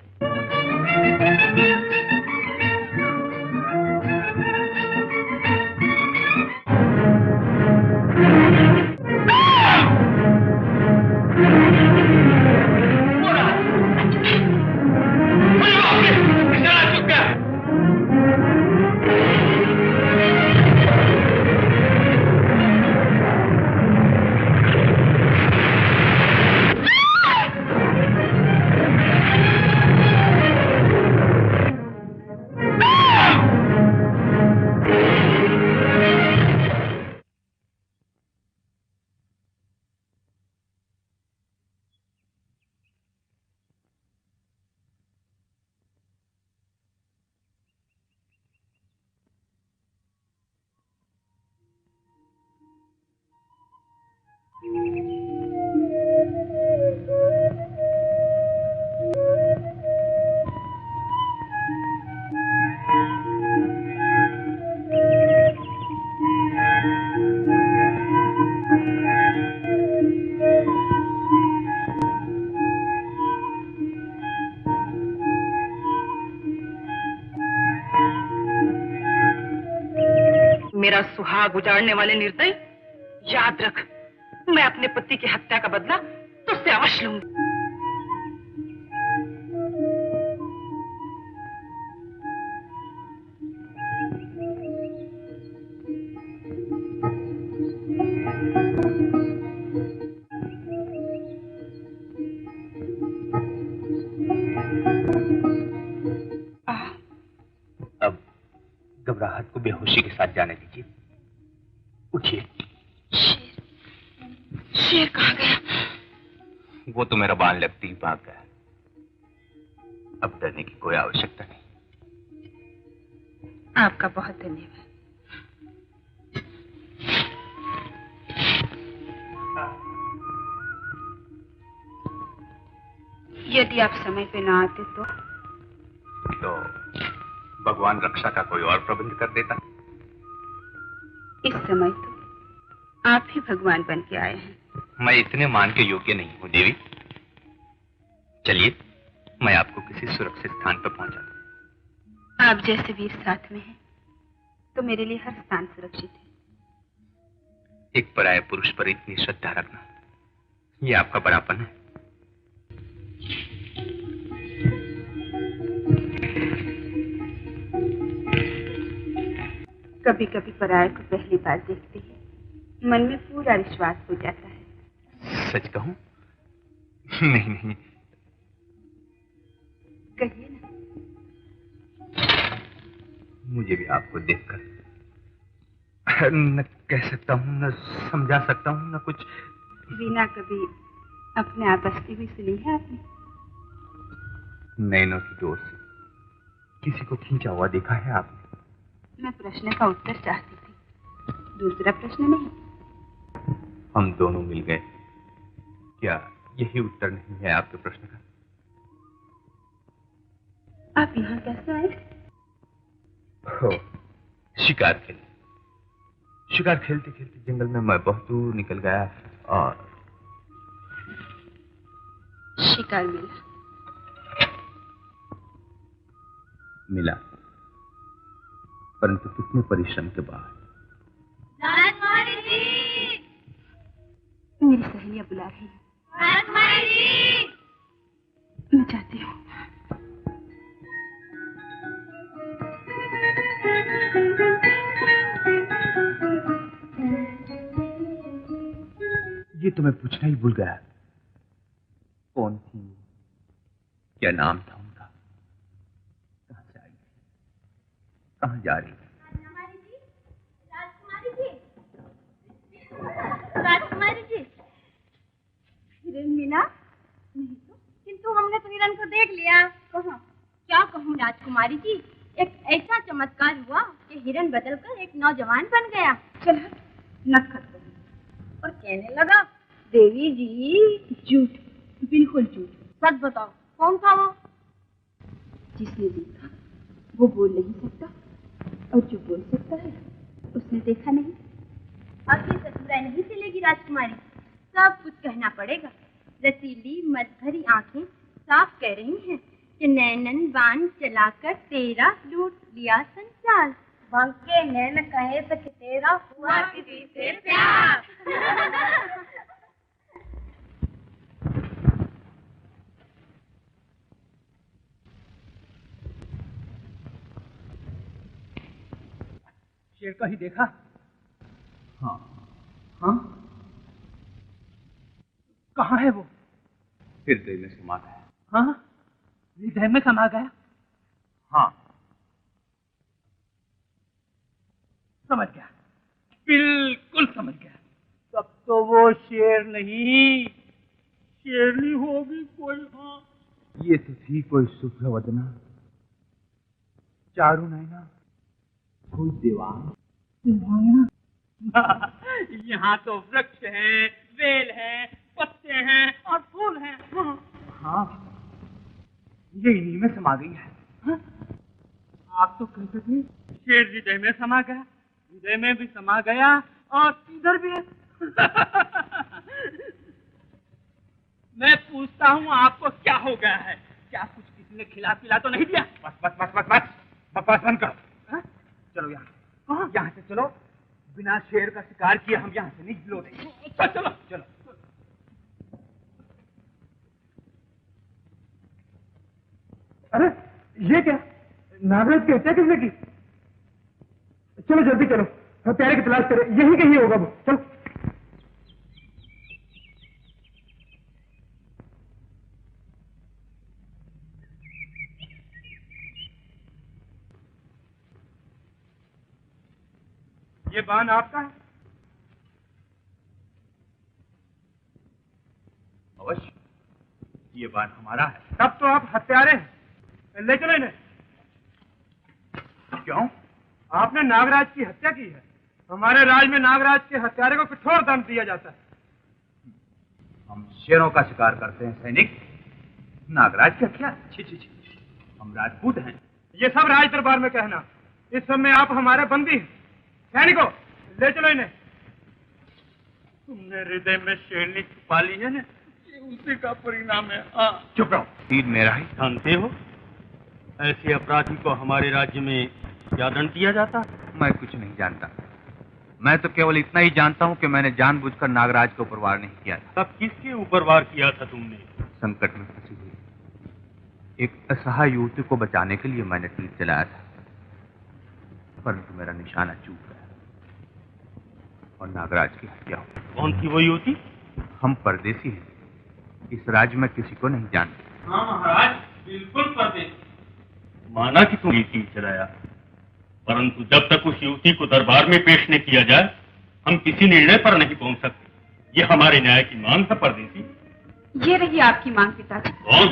मेरा सुहाग उजाड़ने वाले निर्दयी, याद रख, मैं अपने पति की हत्या का बदला तुझसे अवश्य लूंगी। घबराहट को बेहोशी के साथ जाने दीजिए। उठिए। शेर कहाँ गया? वो तो मेरा बाण लगती ही भाग गया। अब डरने की कोई आवश्यकता नहीं। आपका बहुत धन्यवाद। यदि आप समय पे ना आते तो भगवान रक्षा का कोई और प्रबंध कर देता। इस समय तो आप ही भगवान बन के आए हैं। मैं इतने मान के योग्य नहीं हूँ देवी। चलिए मैं आपको किसी सुरक्षित स्थान पर पहुंचा दूं। आप जैसे वीर साथ में हैं तो मेरे लिए हर स्थान सुरक्षित है। एक पराये पुरुष पर इतनी श्रद्धा रखना, ये आपका बड़ापन है। कभी कभी पराये को पहली बार देखते ही मन में पूरा विश्वास हो जाता है। सच कहूं? नहीं नहीं, कहिए ना। मुझे भी आपको देखकर न कह सकता हूँ, न समझा सकता हूँ, न कुछ। वीणा कभी अपने आप बजती हुई सुनी है आपने? नैनों की डोर से किसी को खींचा हुआ देखा है आपने? मैं प्रश्न का उत्तर चाहती थी, दूसरा प्रश्न नहीं। हम दोनों मिल गए, क्या यही उत्तर नहीं है आपके प्रश्न का? आप यहाँ कैसे आए? हो, शिकार खेलते खेलते जंगल में मैं बहुत दूर निकल गया और शिकार मिला, परंतु कितने परिश्रम के बाद। मेरी सहेलियां बुला रही हैं। मैं चाहती हूँ। ये तो मैं पूछना ही भूल गया, कौन थी, क्या नाम था उनका, कहाँ से आई थी, कहाँ जा रही थी? राजकुमारी जी, हिरन मिला नहीं तो, किंतु हमने तो हिरन को देख लिया। कहाँ? क्या कहूँ राजकुमारी जी, एक ऐसा चमत्कार हुआ कि हिरन बदलकर एक नौजवान बन गया। चल नखत और कहने लगा, देवी जी। झूठ, बिल्कुल झूठ। सच बताओ, कौन था वो? जिसने देखा वो बोल नहीं सकता, और जो बोल सकता है उसने देखा नहीं। आपकी ससुराल नहीं चलेगी राजकुमारी, सब कुछ कहना पड़ेगा। रसीली मत भरी आंखें साफ कह रही हैं कि नैनन बाण चलाकर तेरा लूट लिया संसार। बांके नैन कहे तो कि तेरा हुआ किसी से प्यार। शेर का ही देखा? हाँ हाँ, कहाँ है वो? हृदय में समा गया। हाँ, हृदय में समा गया? हाँ, समझ गया, बिल्कुल समझ गया। तब तो वो शेर नहीं, शेरनी होगी कोई। हाँ, ये तो थी कोई शुभ्रवदना, चारू नैना, कोई देवांग। यहाँ तो वृक्ष हैं, बेल हैं, पत्ते हैं और फूल हैं। हाँ, ये इन्हीं में समा गई है। हाँ? आप तो कहते थे शेर हृदय में समा गया, हृदय में भी समा गया और इधर भी है। मैं पूछता हूँ आपको क्या हो गया है? क्या कुछ किसी ने खिला पिला तो नहीं दिया? बस बस बस बस बस, बकवास बंद करो। हाँ? चलो यहाँ से चलो, बिना शेर का शिकार किए हम यहाँ से नहीं लौटेंगे। चलो चलो। अरे ये क्या, नागराज की हत्या किसने की? चलो जल्दी चलो, हत्यारे की तलाश करें, यही कहीं होगा वो। चलो। ये बाण आपका है? अवश्य, ये बाण हमारा है। तब तो आप हत्यारे हैं, ले चलो इन्हें। क्यों? आपने नागराज की हत्या की है। हमारे राज में नागराज के हत्यारे को कठोर दंड दिया जाता है। हम शेरों का शिकार करते हैं सैनिक, नागराज की हत्या? छी छी छी, हम राजपूत हैं। ये सब राज दरबार में कहना, इस समय आप हमारे बंदी हैं। सैनिकों, ले चलो इन्हें। तुमने हृदय में शेरनी छुपा ली है ना, ये उसी का परिणाम है। हाँ चुप रहो, तीर मेरा ही। जानते हो ऐसे अपराधी को हमारे राज्य में क्या दंड दिया जाता? मैं कुछ नहीं जानता। मैं तो केवल इतना ही जानता हूँ कि मैंने जानबूझकर नागराज के ऊपर वार नहीं किया था। तब किसके ऊपर वार किया था तुमने? संकट में फंसी हुई एक असहाय युवती को बचाने के लिए मैंने तीर चलाया था, परंतु मेरा निशाना चूक गया और नागराज की हत्या हो। कौन थी वो युवती? हम परदेसी हैं, इस राज्य में किसी को नहीं जानते। हाँ महाराज, बिल्कुल परदेसी। माना कि तुमने तीर चलाया, परंतु जब तक उस युवती को दरबार में पेश न किया जाए हम किसी निर्णय पर नहीं पहुंच सकते। ये हमारे न्याय की मांग है परदेसी। ये रही आपकी मांग पिताजी। कौन?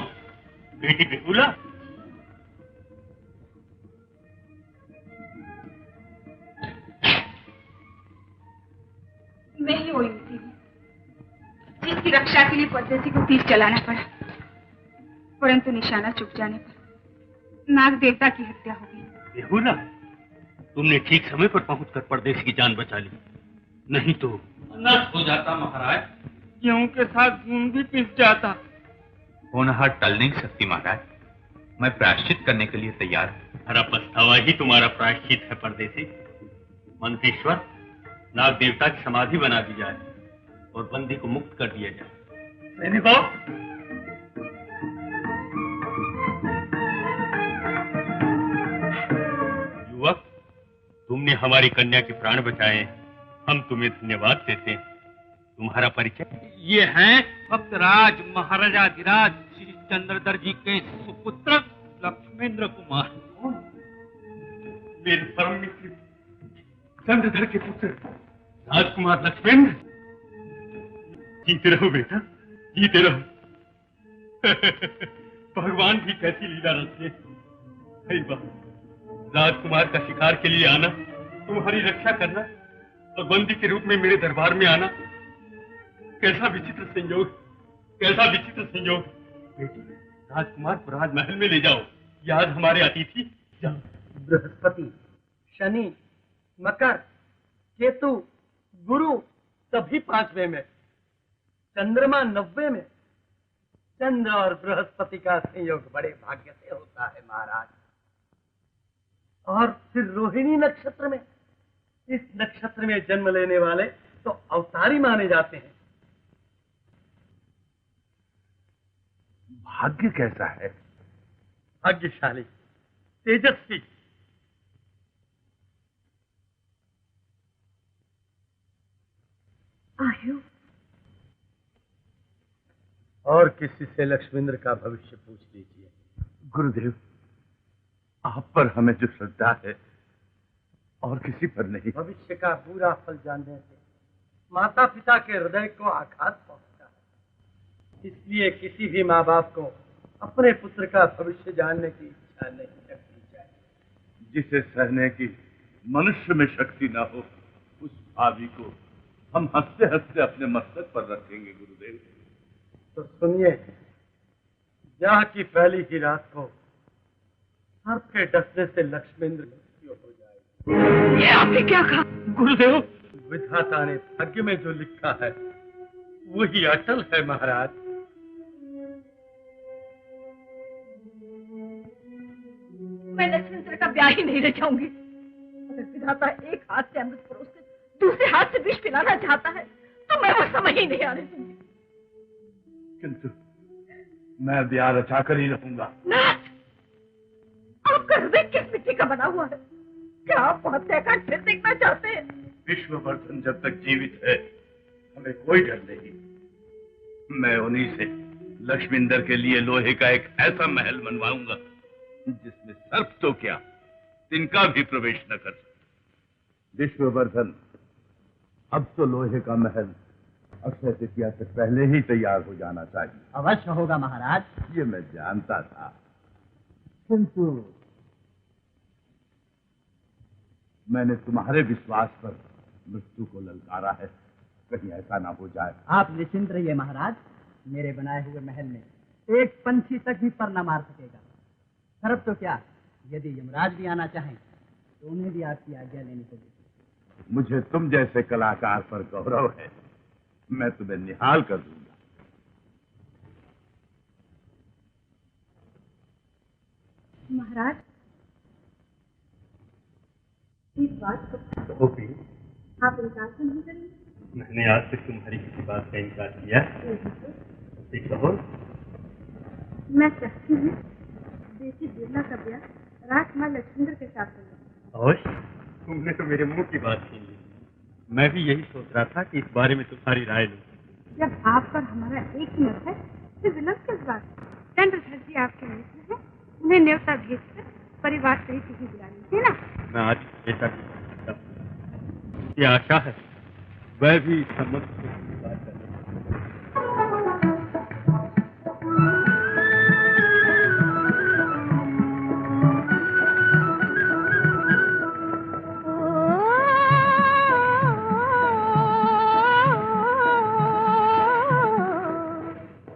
बेटी बेहुला? मैं ही वो युवती हूँ जिसकी रक्षा के लिए परदेसी को तीर चलाना पड़ा, परंतु निशाना चुक जाने पर नाग देवता की हत्या हो गई। बेहुला, तुमने ठीक समय पर पहुंचकर परदेसी की जान बचा ली, नहीं तो नष्ट हो जाता महाराज। गेहूं के साथ घूम भी पिस जाता। होनहार टल नहीं सकती महाराज, मैं प्रायश्चित करने के लिए तैयार हूँ। हरा पछतावा ही तुम्हारा प्रायश्चित है परदेसी। मंत्रीश्वर, नाग देवता की समाधि बना दी जाए और बंदी को मुक्त कर दिया जाए। सैनिकों, युवक, तुमने हमारी कन्या के प्राण बचाए, हम तुम्हें धन्यवाद देते हैं। तुम्हारा परिचय? ये हैं भक्तराज महाराजाधिराज श्री चंद्रधर जी के सुपुत्र लक्ष्मेंद्र कुमार। मेरे परम मित्र चंद्रधर के पुत्र राजकुमार लक्ष्मेंद्र। जीते रहो बेटा, जीते रहो। भगवान भी कैसी लीला रचते। राजकुमार का शिकार के लिए आना, तुम्हारी रक्षा करना और बंदी के रूप में मेरे दरबार में आना, कैसा विचित्र संयोग, कैसा विचित्र संयोग। बेटी, राजकुमार को राजमहल में ले जाओ, याद हमारे अतिथि। जाओ। बृहस्पति, शनि, मकर, केतु, गुरु सभी 5वें में, चंद्रमा 90 में। चंद्र और बृहस्पति का संयोग बड़े भाग्य से होता है महाराज। और फिर रोहिणी नक्षत्र में, इस नक्षत्र में जन्म लेने वाले तो अवतारी माने जाते हैं। भाग्य कैसा है? भाग्यशाली, तेजस्वी। आयु। और किसी से लक्ष्मेंद्र का भविष्य पूछ लीजिए। गुरुदेव, आप पर हमें जो श्रद्धा है और किसी पर नहीं। भविष्य का बुरा फल जानने से माता पिता के हृदय को आघात पहुंचता है, इसलिए किसी भी माँ बाप को अपने पुत्र का भविष्य जानने की इच्छा नहीं रखनी चाहिए। जिसे सहने की मनुष्य में शक्ति ना हो, उस भावी को हम हंसते हंसते अपने मस्तक पर रखेंगे गुरुदेव। तो सुनिए, ब्याह की पहली ही रात को सर्प के डसने से लक्ष्मेंद्र मृत्यु हो जाएगी। ये आपने क्या कहा? गुरुदेव, विधाता ने भाग्य में जो लिखा है वही अटल है महाराज। मैं लक्ष्मेंद्र का ब्याह ही नहीं रचाऊंगी। अगर विधाता एक हाथ से अमृत परोस कर दूसरे हाथ से विष पिलाना चाहता है तो मैं वो समय ही नहीं आने दूंगी। किंतु मैं ब्याह रचा कर ही रहूंगा। नाथ, आपका हृदय किस मिट्टी का बना हुआ है? क्या आप हत्याकांड फिर देखना चाहते हैं? विश्ववर्धन जब तक जीवित है हमें कोई डर नहीं। मैं उन्हीं से लक्ष्मींदर के लिए लोहे का एक ऐसा महल बनवाऊंगा जिसमें सर्प तो क्या, तिनका भी प्रवेश न कर सके। विश्ववर्धन, अब तो लोहे का महल अक्षय तृतीया से पहले ही तैयार हो जाना चाहिए। अवश्य होगा महाराज। ये मैं जानता था, किंतु मैंने तुम्हारे विश्वास पर मृत्यु को ललकारा है, कहीं ऐसा ना हो जाए। आप निश्चिंत रहिए महाराज, मेरे बनाए हुए महल में एक पंछी तक भी पर न मार सकेगा। सर्प तो क्या, यदि यमराज भी आना चाहें तो उन्हें भी आपकी आज्ञा लेनी होगी। मुझे तुम जैसे कलाकार पर गौरव है। मैं तुम्हें निहाल कर दूंगा। महाराज, एक बात हो भी आप इनकार क्यों नहीं करेंगे? मैंने आज तक तुम्हारी किसी बात का इनकार किया? ठीक कहो। मैं चाहती हूँ बेटी बिरला का ब्याह राजकुमार लक्ष्मण के साथ होगा। अवश्य, तुमने तो मेरे मुंह की बात छीन ली। मैं भी यही सोच रहा था कि इस बारे में तुम्हारी राय लूं। जब आप पर हमारा एक ही मत है तो विलंब किस बात? चंद्रधर जी आपके मित्र हैं, उन्हें न्योता भेजकर परिवार सहित ही बुला लीजिए ना। मैं आज बेटा की ये आशा है वह भी सम्मत से बात करने।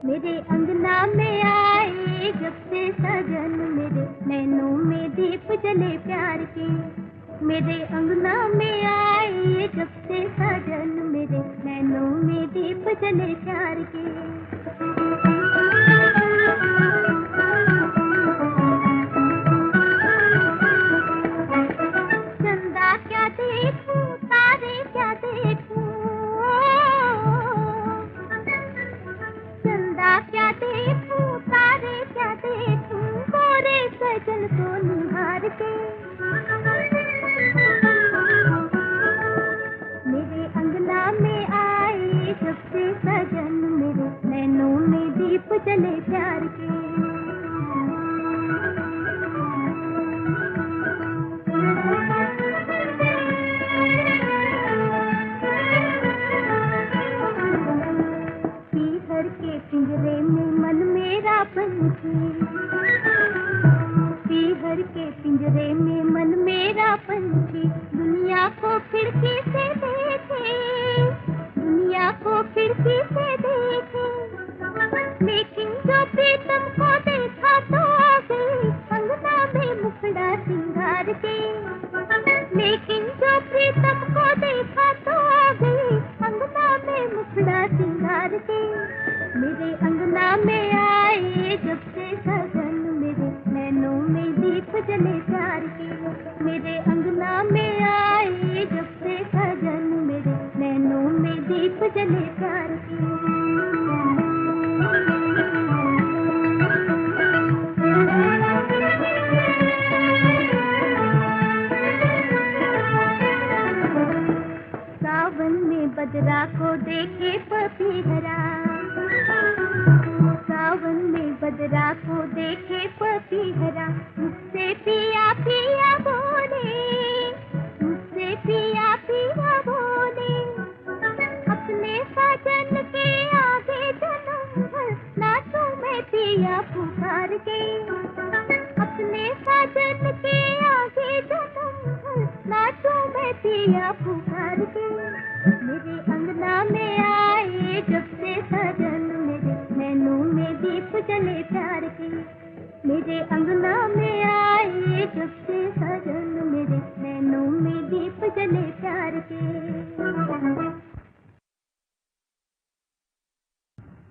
मेरे अंगना में आए जब से सजन, मेरे नैनों में दीप जले प्यार के। मेरे अंगना में आए जब से सजन, मेरे नैनों में दीप जले प्यार के। चंदा क्या देखूं, तारे क्या देखूं, चंदा क्या देखूं, तारे क्या देखूं, गोरे सजन को निहार के। मेरे अंगना में आए जब से सजन, मेरे नैनों में दीप जले प्यार के। पीहर के पिंजरे में मन मेरा पंछी, पीहर के पिंजरे में मन मेरा पंछी, दुनिया को खिड़की से देखे, दुनिया को खिड़की से देखे। लेकिन जो प्रीतम को देखा तो आ गई अंगना में मुखड़ा सिंगार के। लेकिन जो प्रीतम को देखा तो आ गई अंगना में मुखड़ा सिंगार के। मेरे अंगना में आए जब से सजन, मेरे नैनों में दीप जले प्यार के। मेरे अंगना में आए जब से सजन, मेरे नैनों में दीप जले प्यार के। सावन में बदरा को देखे पपीहरा, सावन में बदरा को देखे पपीहरा, मुझसे पिया पिया बोले, मुझसे पिया पिया बोले। अपने साजन के आगे जन्म भर नाचूं मैं पिया पुकार के। अपने साजन के आगे जन्म भर नाचूं मैं पिया पुकार के। मेरे अंगना में आए जब से सजन, मेरे नैनों में दीप जले प्यार के। मेरे अंगना में आए जब से सजन, मेरे नैनों में दीप जले प्यार के।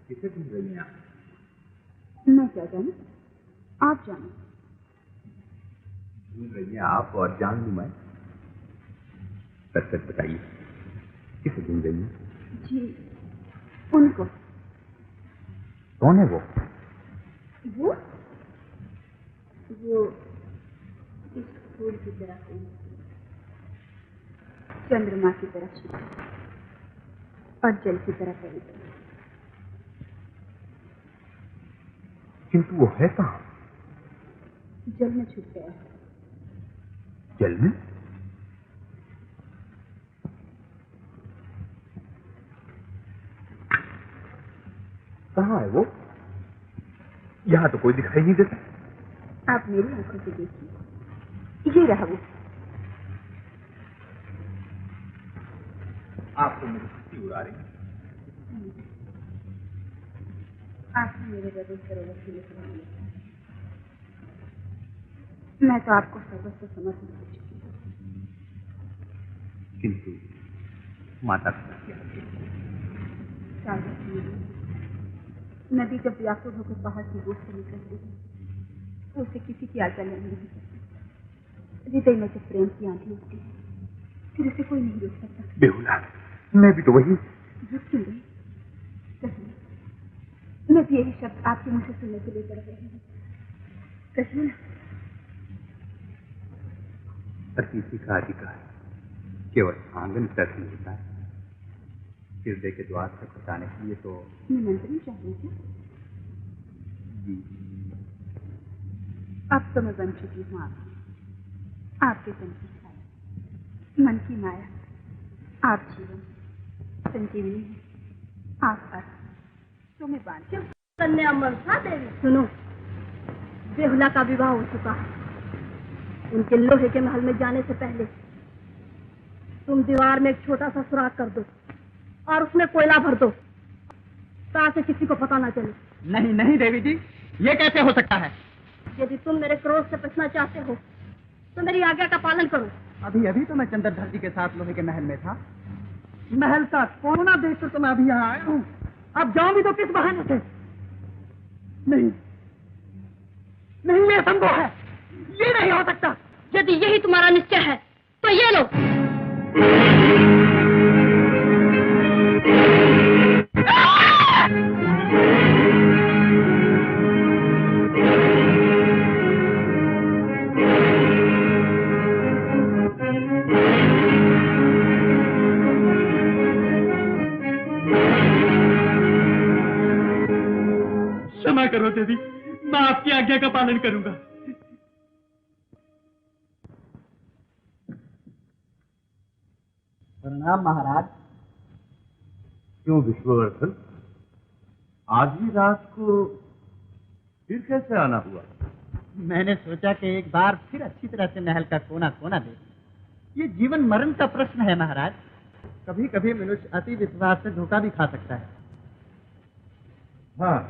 किसे ढूंढ रही हैं आप? मैं क्या जानूं, आप जानो। ढूंढ रही हैं आप और जान लूं मैं? सच सच बताइए, किसे ढूंढ रही हैं? जी उनको। कौन है वो? वो इस फूल की तरह है, चंद्रमा की तरह शुद्ध और जल की तरह पवित्र। किंतु वो है कहाँ? जल में छुप गया है। जल में? कहाँ है वो? यहाँ तो कोई दिखाई नहीं देता। आप मेरी आंखों से देखिए, ये रहा वो। आप तो मेरी हंसी उड़ा रही हैं। आप मेरे हृदय सरोवर से लिख रही हैं। मैं तो आपको सर्वस्व समर्पित कर चुकी हूँ। किंतु माता पिता क्या? सागर नदी जब व्याकुल होकर पहाड़ की गोद से निकलती है तो उसे किसी की आज्ञा नहीं सकती। हृदय में जब प्रेम की आंधी उठती है फिर उसे कोई नहीं रोक सकता। बेहुला, मैं भी तो वही। झूठ क्यों गई? कहिए, मैं भी यही शब्द आपके मुंह से सुनने के लिए पड़ रही हूँ। कहिए ना। अतिथि का अधिकार केवल आंगन तक ही होता है। हृदय के द्वार तक पहुंचाने के लिए तो निमंत्रण चाहिए थी। जी। अब तो मैं बन चुकी हूँ आपके तन की छाया, मन की माया। आप जीवन संजीवनी है, आप अर्थ तो मैं बांध कन्या मनसा देवी। सुनो, बेहुला का विवाह हो चुका है। उनके लोहे के महल में जाने से पहले तुम दीवार में एक छोटा सा सुराख कर दो और उसमें कोयला भर दो ताकि किसी को पता ना चले। नहीं नहीं देवी जी, ये कैसे हो सकता है? यदि तुम मेरे क्रोध से बचना चाहते हो तो मेरी आज्ञा का पालन करो। अभी अभी तो मैं चंद्रधर जी के साथ लोहे के महल में था। महल का कोना देखकर तो मैं अभी यहाँ आया हूँ। अब जाऊं भी तो किस बहाने से? नहीं नहीं, ये संभव है, ये नहीं हो सकता। यदि यही तुम्हारा निश्चय है तो ये लो। क्षमा करो देवी, मैं आपकी आज्ञा का पालन करूंगा। प्रणाम महाराज। क्यों विश्ववर्धन, आज ही रात को फिर कैसे आना हुआ? मैंने सोचा कि एक बार फिर अच्छी तरह से महल का कोना कोना दे। ये जीवन मरण का प्रश्न है महाराज। कभी कभी मनुष्य अति विश्वास से धोखा भी खा सकता है। हाँ,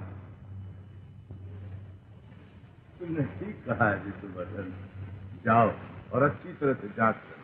तुमने ठीक कहा है विष्णुवर्धन। जाओ और अच्छी तरह से जांच करो।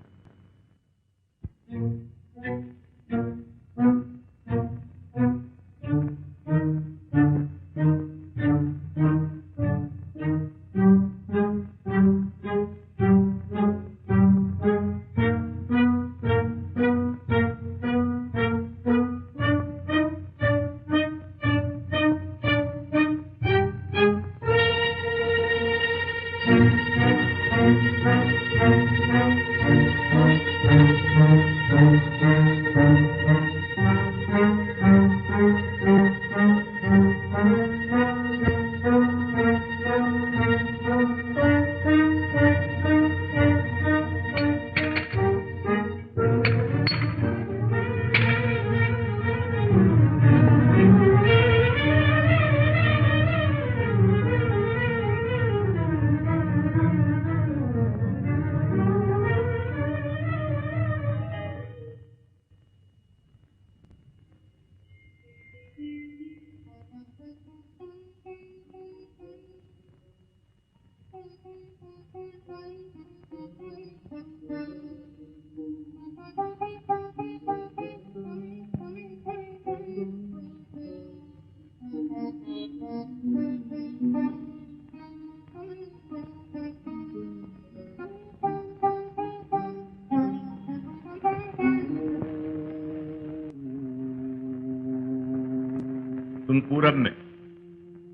तुम पूरब में,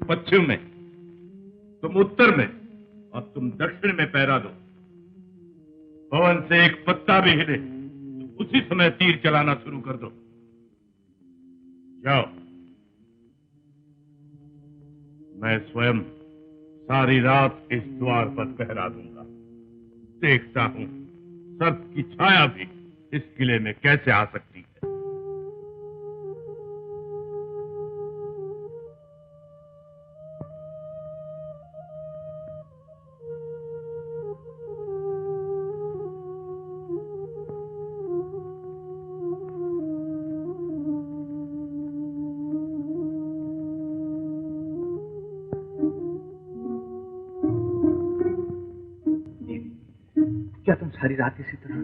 पश्चिम में, तुम उत्तर में और तुम दक्षिण में पहरा दो। भवन से एक पत्ता भी हिले तो उसी समय तीर चलाना शुरू कर दो। जाओ, मैं स्वयं सारी रात इस द्वार पर पहरा दूंगा। देखता हूं सर्प की छाया भी इस किले में कैसे आ सकती है। क्या तुम सारी रात इसी तरह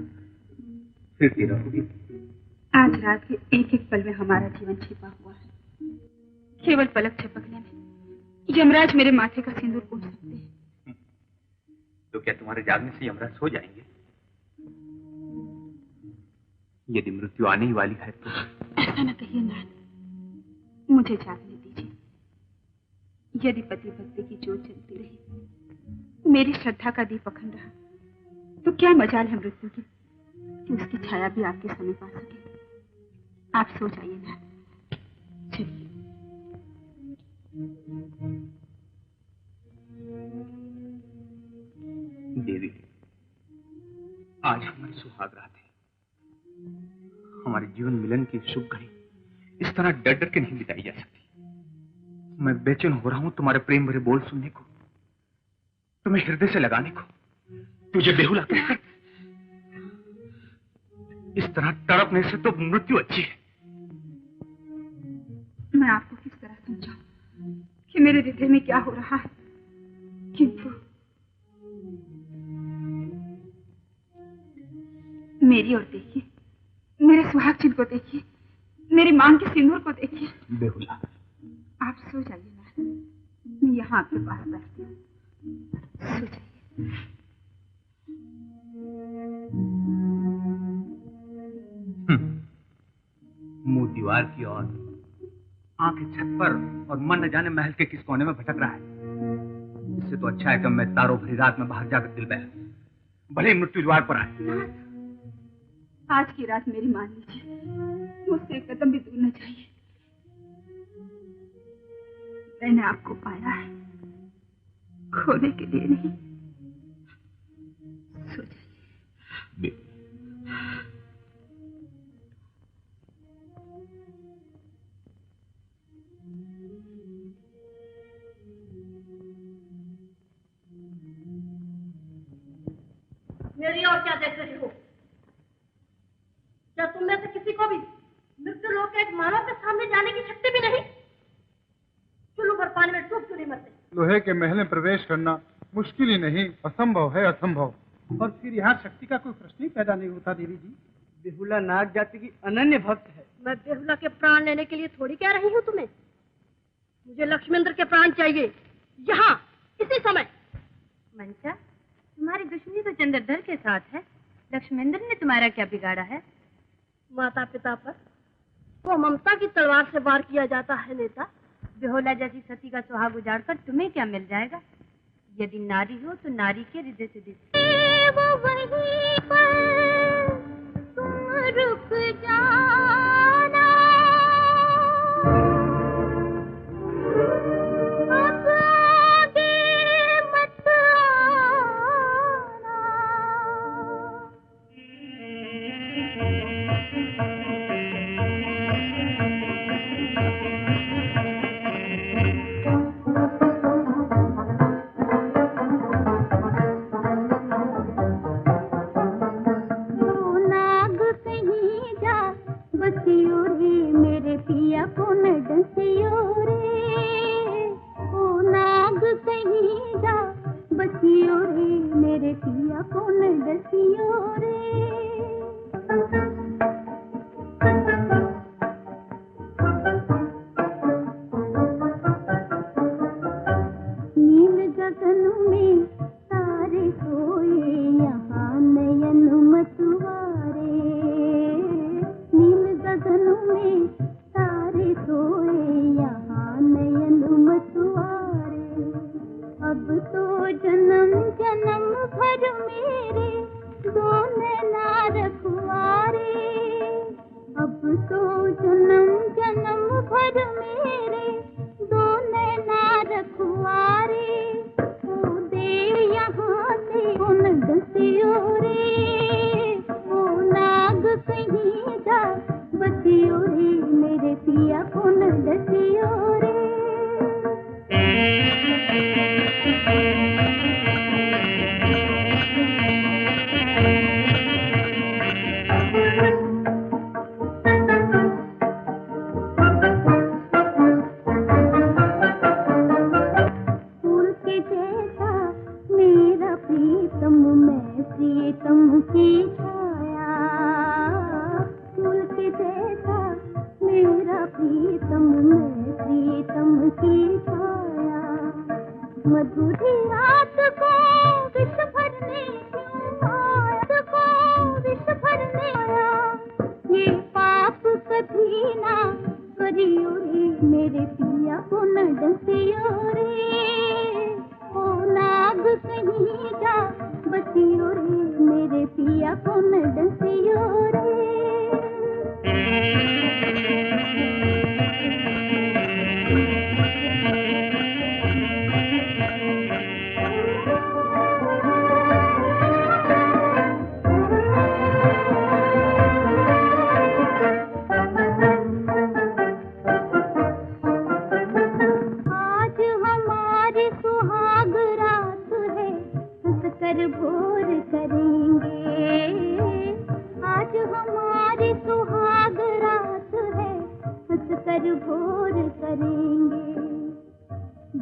फिरती रहोगी? आज रात के एक एक पल में हमारा जीवन छिपा हुआ है। केवल पलक झपकने में यमराज मेरे माथे का सिंदूर पूछ सकते हैं। तो क्या तुम्हारे जागने से यमराज सो जाएंगे? यदि मृत्यु आने ही वाली है तो ऐसा न कहिए नाथ, मुझे जागने दीजिए। यदि पति भक्ति की जोत जलती रही, मेरी श्रद्धा का दीप अखंड रहा, तो क्या मजाल है मृत्यु की कि उसकी छाया भी आपके समीप आ सके। आप सो जाइए नाथ, चलिए। देवी, आज हमारी सुहाग रात है। हमारे जीवन मिलन की शुभ घड़ी इस तरह डर डर के नहीं बिताई जा सकती। मैं बेचैन हो रहा हूं तुम्हारे प्रेम भरे बोल सुनने को, तुम्हें हृदय से लगाने को। तुझे बेहुला कहते, इस तरह तड़पने से तो मृत्यु अच्छी है। मैं आपको किस तरह समझाऊं कि मेरे हृदय में क्या हो रहा है, किंतु मेरी ओर देखिए, मेरे सुहाग चिन्ह को देखिए, मेरी मांग के सिंदूर को देखिए। बेहुला, आप सो जाइए ना, मैं यहाँ आपके पास बैठती हूँ। सो जाइए। मुंह दीवार की ओर, आंखें छत पर और मन न जाने महल के किस कोने में भटक रहा है। इससे तो अच्छा है कि मैं तारों भरी रात में बाहर जाकर दिल बहला, भले ही मृत्यु द्वार पर आए। आज की रात मेरी मान लीजिए, मुझसे एक कदम भी दूर न जाइए। मैंने आपको पाया है, खोने के लिए नहीं। सो जाइए। मेरी ओर क्या देख रहे हो? क्या तुम में से किसी को भी मृत्यु लोक के एक मानव के सामने जाने की शक्ति भी नहीं? चुल्लू भर पानी में डूब क्यों नहीं मरते? लोहे के महल में प्रवेश करना मुश्किल ही नहीं, असंभव है, असंभव। और फिर यहाँ शक्ति का कोई प्रश्न ही पैदा नहीं होता देवी जी। बेहुला नाग जाति की अनन्य भक्त है। मैं बेहुला के प्राण लेने के लिए थोड़ी कह रही हूँ तुम्हें। मुझे लक्ष्मेंद्र के प्राण चाहिए, यहाँ इसी समय। मंचा, तुम्हारी दुश्मनी तो चंद्रधर के साथ है। लक्ष्मेंद्र ने तुम्हारा क्या बिगाड़ा है? माता पिता पर वो ममता की तलवार से वार किया जाता है नेता। बेहुला जैसी सती का सुहाग उजाड़ कर तुम्हें क्या मिल जाएगा? यदि नारी हो तो नारी के हृदय से दिखती। वो वहीं पर तुम रुक जाना, अब आगे मत बसियो रे मेरे पिया को न डसियो रे, ओ नाग कहीं जा बसियो रे मेरे पिया को न डसियो रे। नील गगन में तारे सोए यहाँ नयन मतवारे, नील गगन में तारे सोए यहाँ नयन मतवारे। अब तो जन्म जन्म भर मेरे दो नैना रखवारे, अब तो जन्म जन्म भर मेरे दो नैना रखवारे। ओ देव यहाँ से उन डसियो रे, ओ नाग कहीं जा बसियो रे मेरे पिया को न डसियो रे। फूल के जैसा मेरा प्रीतम, मैं प्रीतम की छाया, फूल के बसियो रे मेरे पिया को न डसियो रे, ओ नाग कहीं जा बसियो रे मेरे पिया को न डसियो रे। भोर करेंगे आज हमारी सुहाग रात है, हंस कर भोर करेंगे।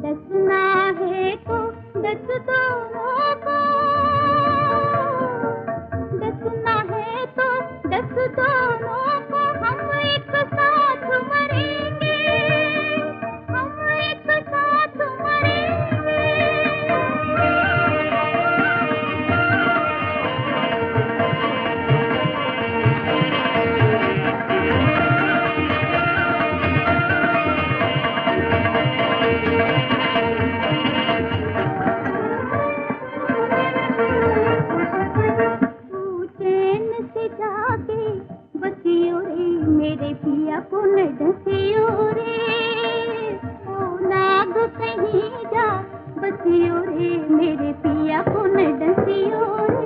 डसना है तो डस दोनों को, डसना है तो डस दोनों को, हम एक साथ मरेंगे, हम एक साथ मरेंगे। बसियो रे मेरे पिया को न डसियो रे, ओ नाग कहीं जा बसियो रे मेरे पिया को न डसियो रे।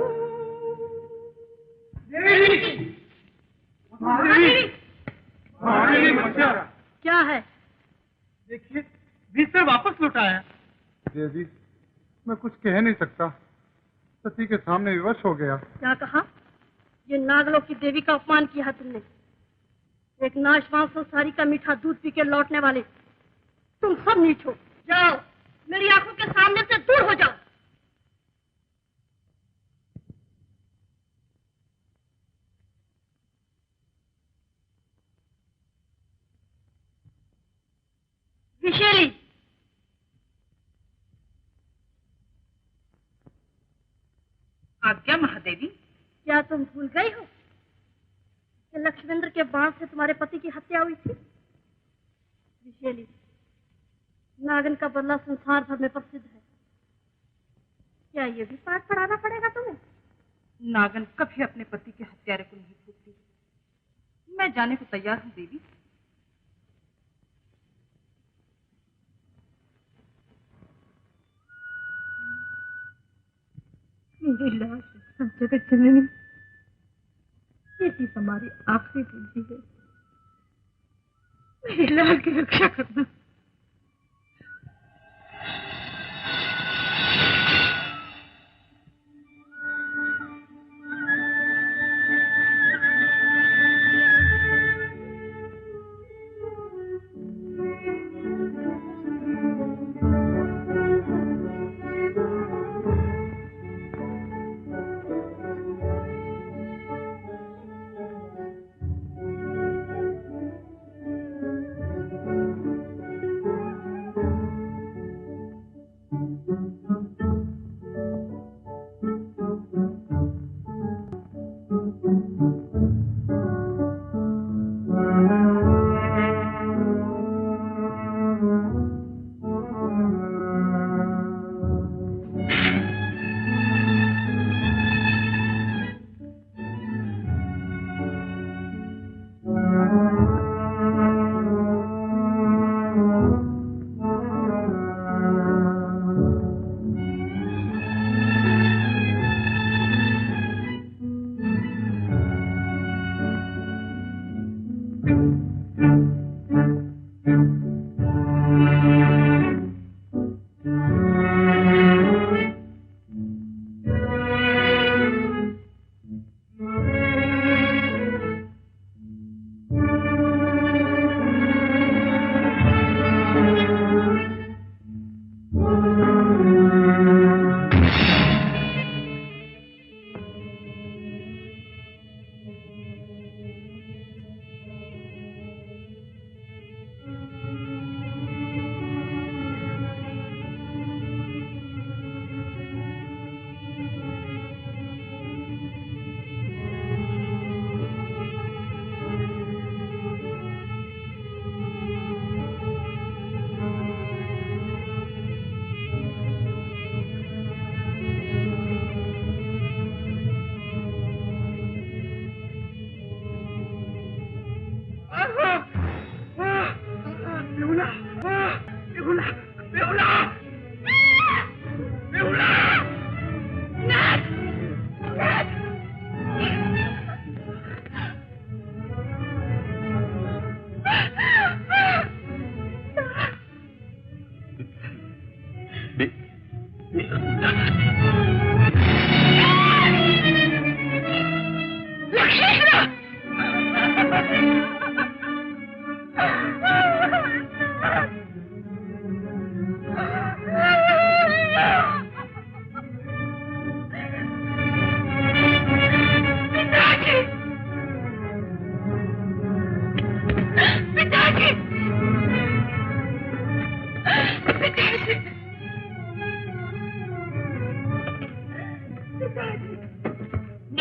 क्या है? देखिए भीतर वापस लौटाया। देवी मैं कुछ कह नहीं सकता, सती के सामने विवश हो गया। क्या कहा? ये नागलोक की देवी का अपमान किया है तुमने। एक नाशवान संसारी का मीठा दूध पी के लौटने वाले तुम सब नीच हो। जाओ मेरी आंखों के सामने से दूर हो जाओ। विशेली आज्ञा महादेवी। क्या तुम भूल गई हो कि लक्ष्मेंद्र के बाण से तुम्हारे पति की हत्या हुई थी? विशेली नागन का बदला संसार भर में प्रसिद्ध है, क्या ये भी पाठ पढ़ाना पड़ेगा तुम्हें? नागन कभी अपने पति के हत्यारे को नहीं भूलती। मैं जाने को तैयार हूँ देवी। मेरी लाश जगत जननी, ये चीज हमारी आखिरी पूंजी है। मेरी लाल की रक्षा करना।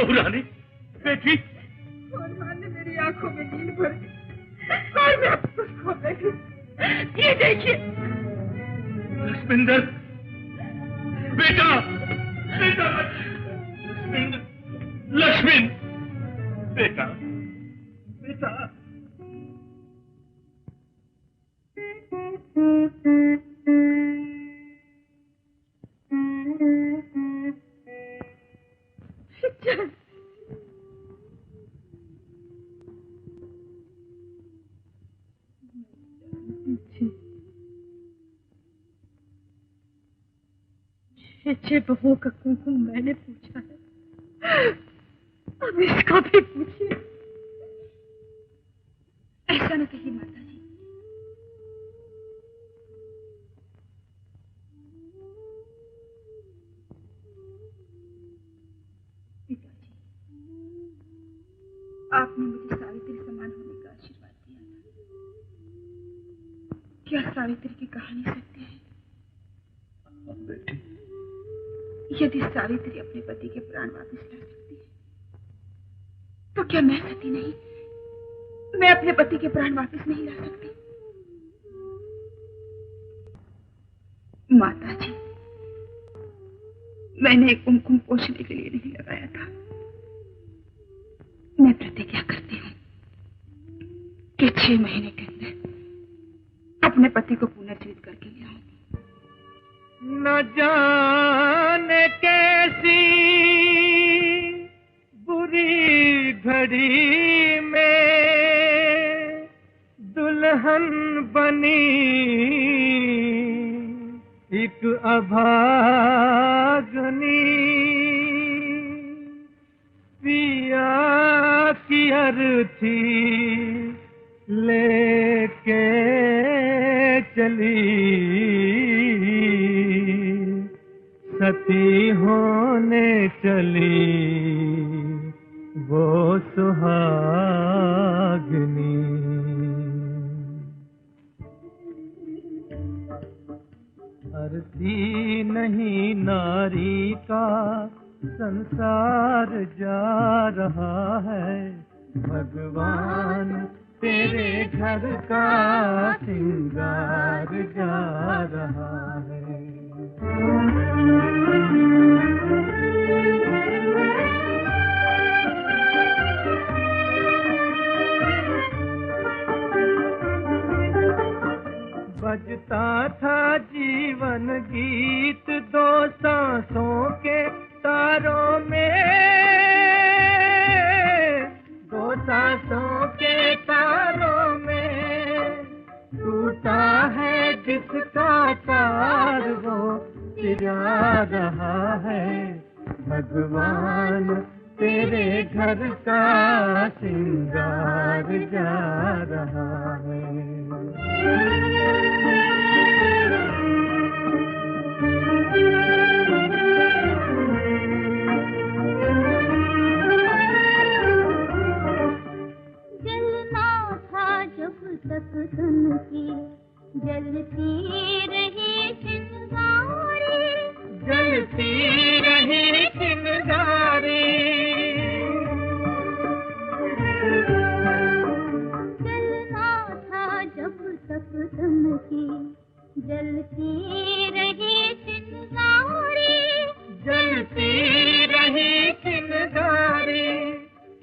बहुरानी बेटी। भगवान ने मेरी आंखों में नींद भर दी और मैं अब कुछ खो बैठी। ये देखिए लक्ष्मिंदर बेटा, बेटा लक्ष्मिंदर, लक्ष्मण बेटा, बेटा। छे बहुओं का कुमकुम मैंने पूछा है, अब इसका भी पूछिए। ऐसा न कहिए माता जी। पिताजी, आपने मुझे सावित्री समान होने का आशीर्वाद दिया था। क्या सावित्री की कहानी सत्य है? बेटी, यदि सावित्री अपने पति के प्राण वापस ला सकती है, तो क्या मैं सती नहीं? मैं अपने पति के प्राण वापस नहीं ला सकती? माता जी, मैंने एक कुमकुम पोषने के लिए नहीं लगाया था। मैं प्रतिज्ञा करती हूँ कि 6 महीने के अंदर अपने पति को पुनर्जीवित करके ले आऊंगी। न जाने कैसी बुरी घड़ी में दुल्हन बनी एक अभागनी, पिया की अर्थी लेके चली, सती होने चली वो सुहागिनी। अर्थी नहीं नारी का संसार जा रहा है, भगवान तेरे घर का सिंगार जा रहा है। बजता था जीवन गीत 2 सांसों के तारों में, 2 सांसों के तारों में टूटा है जिसका तार वो चिरा रहा है, भगवान तेरे घर का सिंगार जा रहा है। जलना था जब तक धन की, जलती रही चिंगारी, जलती रही चिंगारी। जलना था जब तक धन की, जलती रही चिंगारी, जलती रही चिंगारी।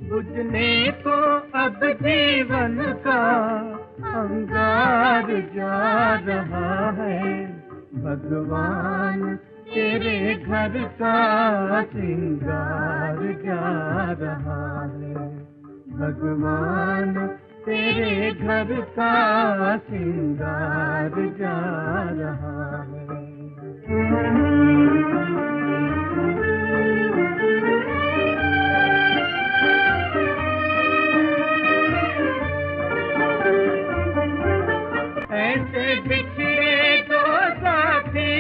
बुझने को अब जीवन का अंगार जा रहा है, भगवान तेरे घर का सिंगार जा रहा है, भगवान तेरे घर का सिंगार जा रहा है। ऐसे बिछड़े 2 साथी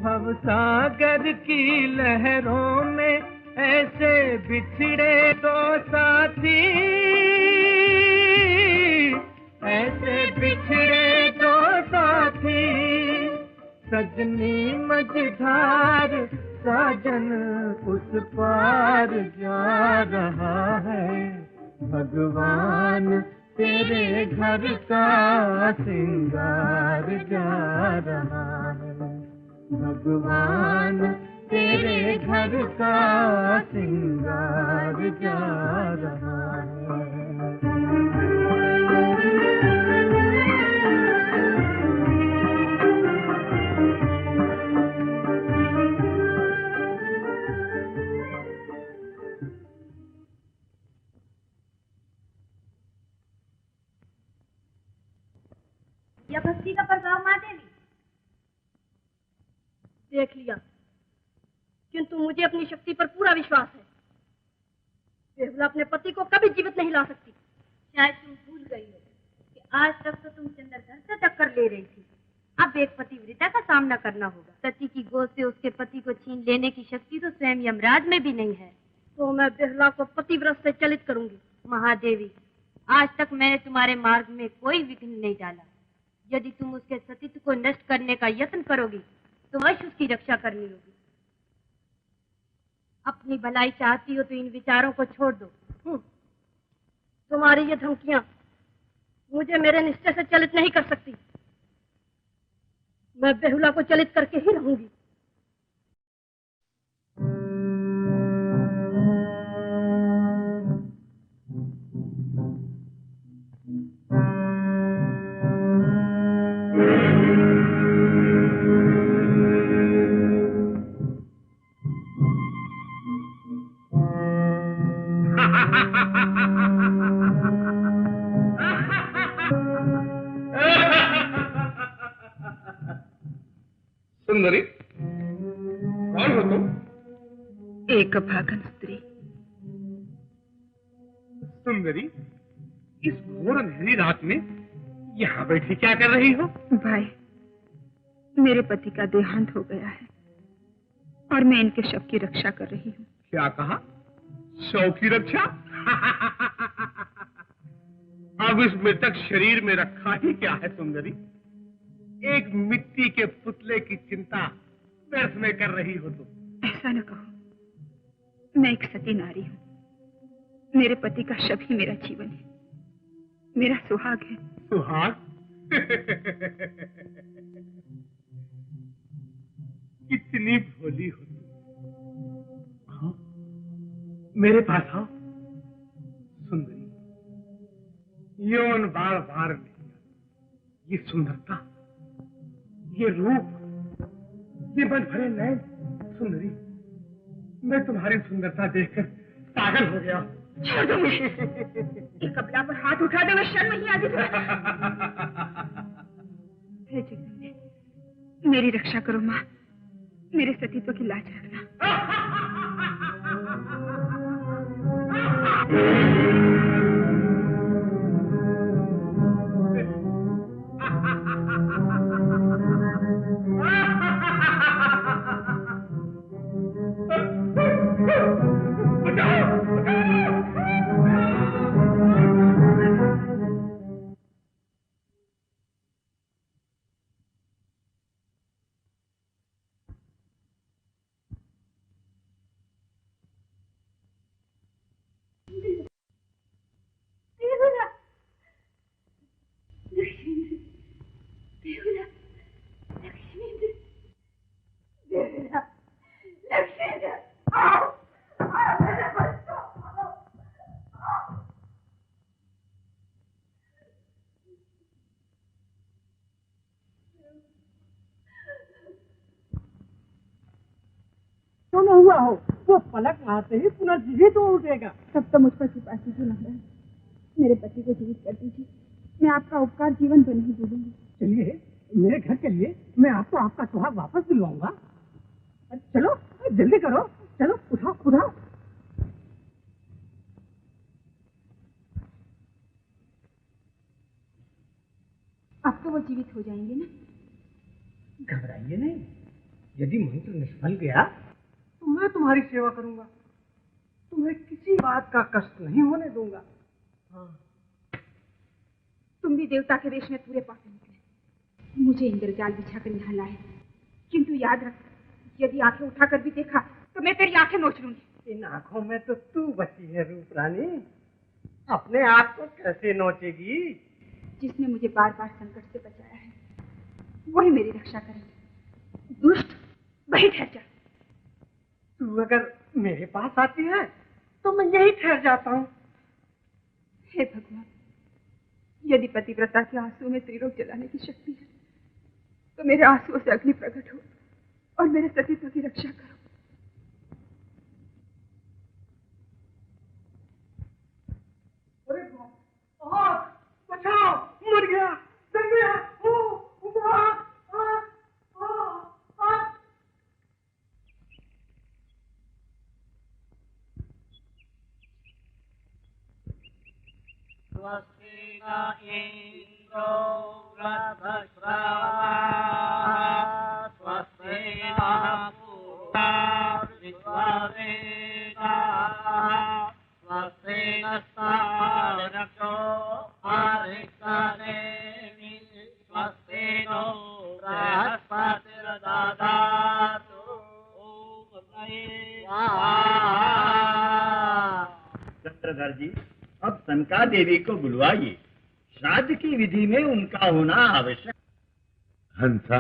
भवसागर की लहरों में, ऐसे बिछड़े 2 साथी, ऐसे बिछड़े 2 साथी। सजनी मझधार साजन उस पार जा रहा है, भगवान तेरे घर का सिंगार जा रहा है, भगवान तेरे घर का सिंगार जा रहा है। यह भक्ति का प्रभाव माँ देवी। देख लिया, किंतु मुझे अपनी शक्ति पर पूरा विश्वास है। बेहुला अपने पति को कभी जीवित नहीं ला सकती। शायद तुम भूल गई हो कि आज तक तो तुम चंद्रधर से टक्कर ले रही थी। अब एक पतिव्रता का सामना करना होगा। सती की गोद से उसके पति को छीन लेने की शक्ति तो स्वयं यमराज में भी नहीं है। तो मैं बेहुला को पतिव्रत से चलित करूंगी। महादेवी, आज तक मैंने तुम्हारे मार्ग में कोई विघ्न नहीं डाला। यदि तुम उसके सतीत्व को नष्ट करने का यत्न करोगी तो अवश्य उसकी रक्षा करनी होगी। अपनी भलाई चाहती हो तो इन विचारों को छोड़ दो। तुम्हारी ये धमकियां मुझे मेरे निश्चय से चलित नहीं कर सकती। मैं बेहुला को चलित करके ही रहूंगी। सुंदरी, कौन हो तुम? एक अभागन स्त्री। सुंदरी, इस घोर अंधेरी रात में यहाँ बैठी क्या कर रही हो? भाई, मेरे पति का देहांत हो गया है और मैं इनके शव की रक्षा कर रही हूँ। क्या कहा? शव की रक्षा? अब इस मृतक शरीर में रखा ही क्या है सुंदरी? एक मिट्टी के पुतले की चिंता व्यर्थ में कर रही हो तुम। ऐसा न कहो, मैं एक सती नारी हूँ। मेरे पति का शव ही मेरा जीवन है, मेरा सुहाग है। सुहाग? कितनी भोली हो तुम। आओ, मेरे पास आओ। सुंदरी, यौन बार बार नहीं, ये सुंदरता, ये रूप, ये मन भरे नयन। सुंदरी, मैं तुम्हारी सुंदरता देखकर पागल हो गया। छोड़ दो मुझे। एक कपड़ा पर हाथ उठा दे, मैं शर्म नहीं आती। हे जगदम्बे, मेरी रक्षा करो माँ, मेरे सतीत्व की लाज रखना। क्यों न हुआ हो, वो पलक मारते ही पुनर्जीवित हो उठेगा। तब तो मुझ पर कृपा कीजिए महाराज, मेरे पति को जीवित कर दीजिए। मैं आपका उपकार जीवन भर नहीं भूलूंगी। चलिए, मेरे घर चलिए, मैं आपको आपका सुहाग वापस दिलवाऊंगा। चलो जल्दी करो, चलो उठाओ उठाओ। अब तो वो जीवित हो जाएंगे ना? घबराइए नहीं, यदि मंत्र निष्फल गया तो मैं तुम्हारी सेवा करूंगा, तुम्हें किसी बात का कष्ट नहीं होने दूंगा। हाँ। तुम भी देवता के वेश में पूरे पासे निकले, मुझे इंद्रजाल बिछाकर यहाँ लाए, किंतु याद रख, यदि आंखें उठाकर भी देखा तो मैं तेरी आंखें नोच लूंगी। इन आंखों में तो तू बची है रूप रानी, अपने आप को कैसे नोचेगी? जिसने मुझे बार बार संकट से बचाया है वही मेरी रक्षा करेगी। दुष्ट, वही ठहर जा। तू अगर मेरे पास आती है तो मैं यही ठहर जाता हूँ। हे भगवान, यदि पतिव्रता के आंसुओं में त्रिलोक जलाने की शक्ति है तो मेरे आंसुओं से अग्नि प्रकट हो और मेरे सतीत्व की रक्षा करो। अरे बचाओ, मर गया, डर गया, स्वस्तिना इंद्रो वृद्धश्रवा स्वस्तिना पूर्वा विश्ववेदाः स्वस्तिनस्तारको आरिष्टनेमि स्वस्तिनो बृहस्पतिर्दधातु चंद्रधर जी, अब सनका देवी को बुलवाइए। श्राद्ध की विधि में उनका होना आवश्यक। हंसा,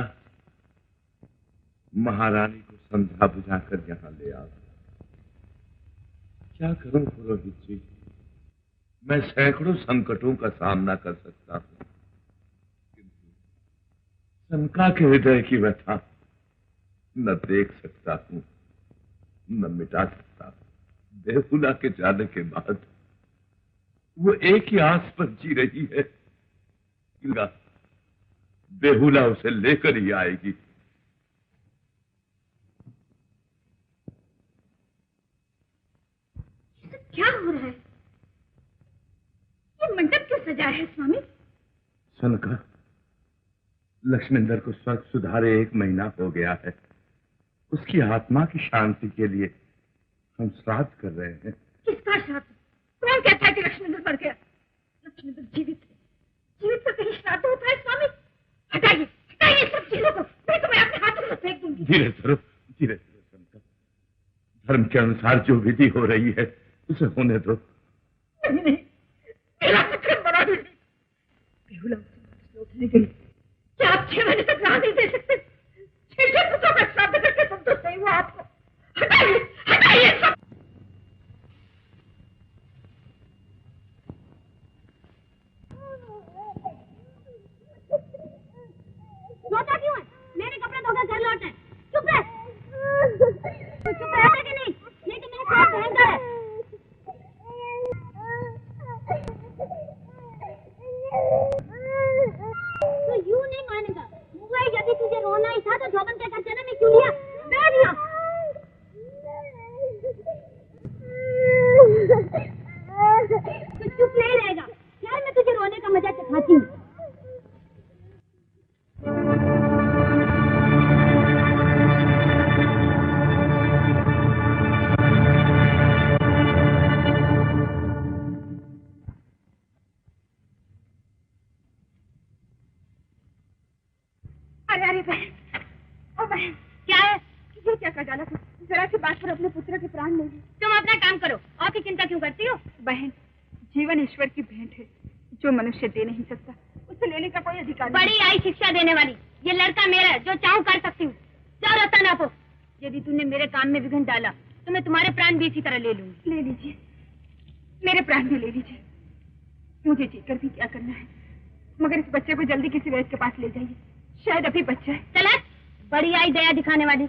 महारानी को संध्या बुझाकर यहाँ ले आओ। क्या करूं पुरोहित जी, मैं सैकड़ों संकटों का सामना कर सकता हूं, किंतु सनका के हृदय की व्यथा न देख सकता हूं, न मिटा सकता। बेहुला के जाने के बाद वो एक ही आस पर जी रही है, बेहुला उसे लेकर ही आएगी। क्या हो रहा है? ये मंडप क्यों सजाया है स्वामी? सनका, लक्ष्मेंद्र को स्वर्ग सुधारे 1 महीना हो गया है। उसकी आत्मा की शांति के लिए हम श्राद्ध कर रहे हैं। किसका श्राद्ध? कौन कहता है कि लक्ष्मेंद्र मर गया? लक्ष्मेंद्र जीवित है। जीवित का कहीं श्राद्ध होता है स्वामी? हटाइए, हटाइए सब चीजों को, नहीं तो मैं अपने हाथों से फेंक दूंगी। धीरे धरो सनका, धर्म के अनुसार जो विधि हो रही है उसे होने दो। नहीं नहीं, मेरा सक्रम बना दीजिए। बेहुला उसे उठने गई। क्या आप 6 महीने तक राह नहीं दे सकते? 6 पुत्रों का श्राद्ध करके संतोष नहीं हुआ आपको? हटाइए, हटाइए सब। रोता क्यों है? मेरे कपड़े धोकर घर लौट है। चुप रह। तू चुप रहता कि नहीं? नहीं तो मेरे साथ भयंकर है। तो यूं नहीं मानेगा। मुझे यदि तुझे रोना ही था तो जोबन के घर चलने में क्यों लिया? बैठ जा। तू चुप नहीं रहेगा। यार मैं तुझे रोने का मजा चखाती हूँ। अरे बहन, ओ बहन, क्या है? ये क्या कर डाला? जरा सी बात पर अपने पुत्र के प्राण ले ली। तुम अपना काम करो और की चिंता क्यों करती हो? बहन, जीवन ईश्वर की भेंट है, जो मनुष्य दे नहीं सकता उसे लेने का कोई अधिकार नहीं। बड़ी आई शिक्षा देने वाली। ये लड़का मेरा है, जो चाहूं कर सकती हूँ। क्या रहता ना को? यदि तुमने मेरे काम में विघ्न डाला तो मैं तुम्हारे प्राण भी इसी तरह ले लूंगी। ले लीजिए, मेरे प्राण भी ले लीजिए। मुझे जीकर भी क्या करना है, मगर इस बच्चे को जल्दी किसी वैद्य के पास ले जाइए। शायद अभी बच्चा है। चला, बड़ी आई दया दिखाने वाली।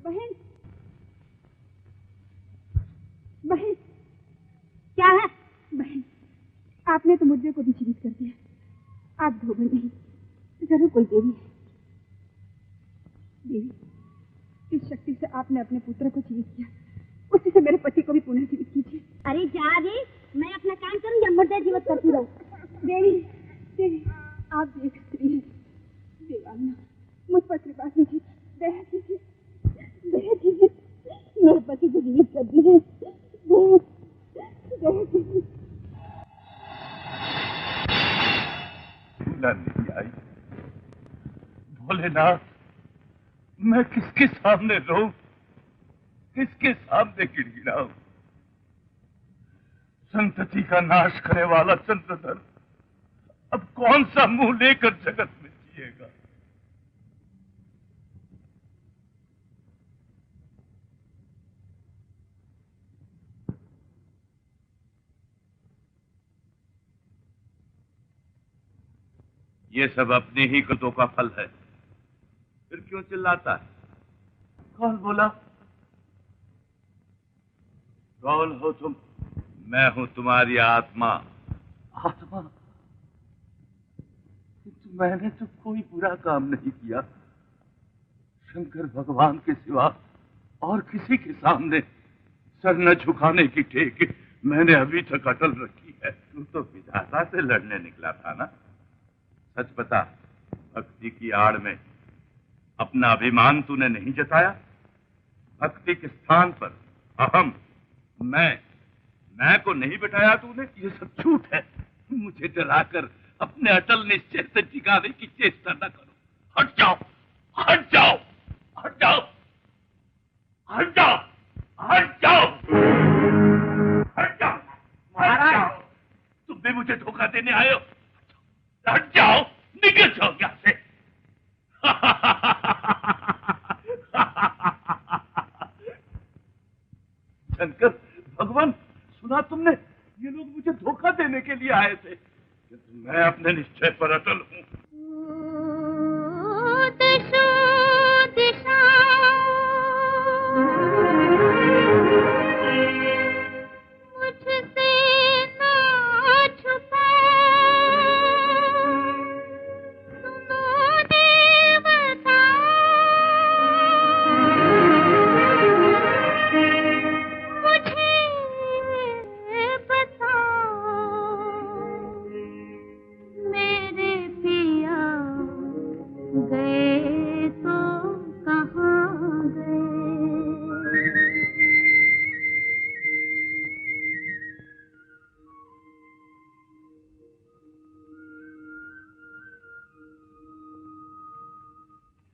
बहन, आपने तो मुर्दे को भी जीवित कर दिया। आप धोबन नहीं, जरूर कोई देवी है। देवी, जिस शक्ति से आपने अपने पुत्र को जीवित किया, उसी से मेरे पति को भी पुनः जीवित कीजिए। अरे जा रे, मैं अपना काम करूँ या मुर्दा जीवित करती रहूं? देवी, देवी, आप भी एक स्त्री हैं। देवांगना, मुझ पर कृपा कीजिए, दया कीजिए, दया कीजिए, मेरे पति को जीवित कर दीजिए। दया कीजिए। नहीं आई। भोलेनाथ, मैं किसके सामने रहूं, किसके सामने गिड़गिड़ाऊं? संतति का नाश करने वाला चंद्रधर अब कौन सा मुंह लेकर जगत में जिएगा? ये सब अपने ही कृतों का फल है, फिर क्यों चिल्लाता है? कौन बोला? कौन हो तुम? मैं हूं तुम्हारी आत्मा। आत्मा? किंतु मैंने तो कोई बुरा काम नहीं किया। शंकर भगवान के सिवा और किसी के सामने सर न झुकाने की टेक मैंने अभी तक अटल रखी है। तू तो विधाता से लड़ने निकला था ना? सच बता, भक्ति की आड़ में अपना अभिमान तूने नहीं जताया? भक्ति के स्थान पर अहम, मैं को नहीं बिठाया तूने? ये सब झूठ है। मुझे डराकर अपने अटल निश्चय से टिकाने की चेष्टा न करो। हट जाओ, हट जाओ, हट जाओ, हट जाओ, हट जाओ, हट जाओ, हट जाओ। तुम भी मुझे धोखा देने आए हो? हट जाओ, निकल जाओ यहाँ से। शंकर भगवान, सुना तुमने? ये लोग मुझे धोखा देने के लिए आए थे, किंतु मैं अपने निश्चय पर अटल हूँ।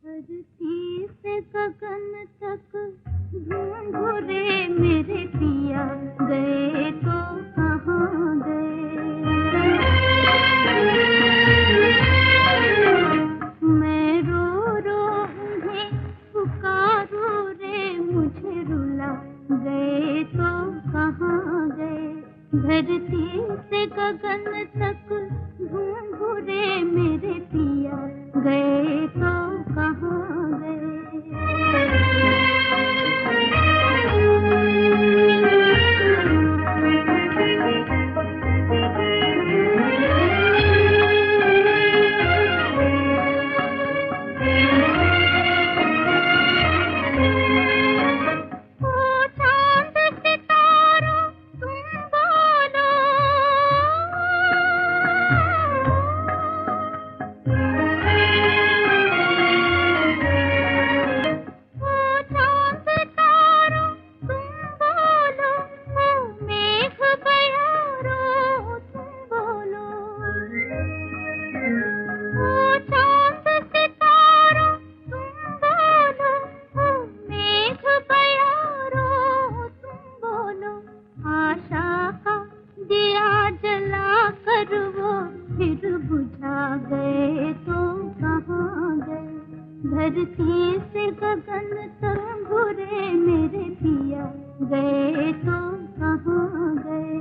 धरती से गगन तक ढूंढो रे मेरे पिया, गए तो कहाँ गए? मैं रो रो उन्हें पुकारो रे, मुझे रुला, गए तो कहाँ गए? धरती से गगन तक ढूंढो रे मेरे पिया, गए तो कहाँ गए? धरती से गगन तक घुरे मेरे पिया, गए तो कहाँ गए?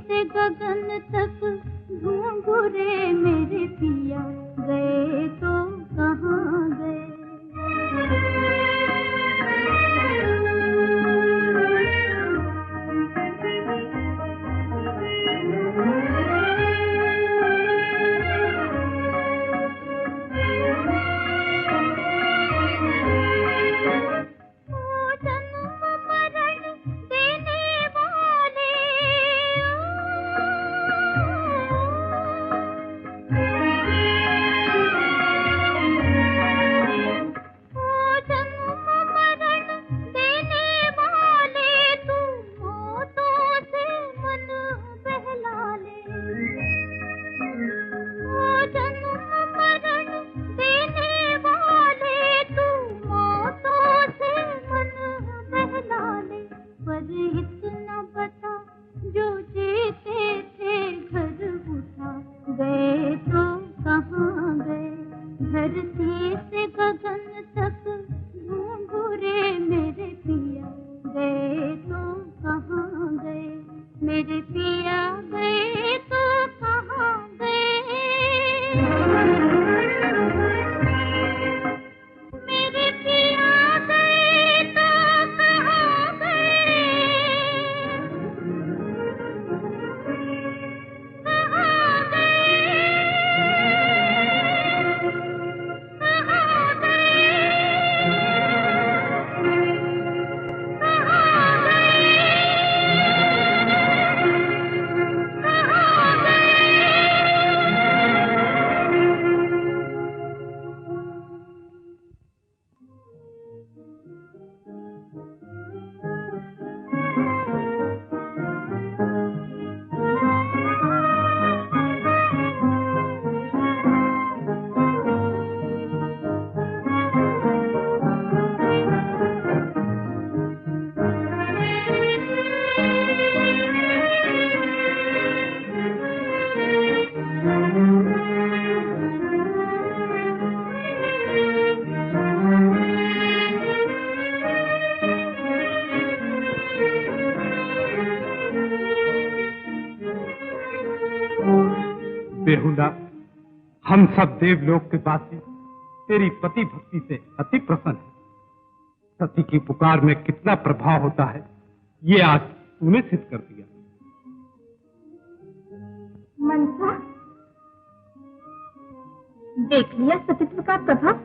से गगन तक ढूंढू रे मेरे पिया, गए तो कहाँ गए। बेहुदा, हम सब देवलोक के वासी तेरी पति भक्ति से अति प्रसन्न है। सती की पुकार में कितना प्रभाव होता है, ये आज तूने सिद्ध कर दिया। मनसा, देख लिया सतीत्व का प्रभाव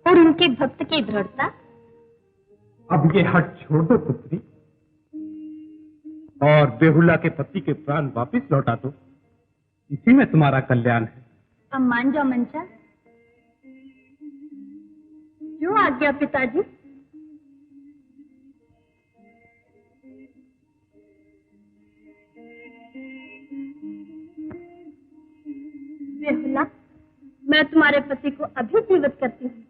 और उनके भक्त की दृढ़ता। अब ये हट छोड़ दो पुत्री और बेहुला के पति के प्राण वापिस लौटा दो, इसी में तुम्हारा कल्याण है। अब मान जाओ मनसा। जो आज्ञा पिताजी। बेहुला, मैं तुम्हारे पति को अभी जीवित करती हूँ।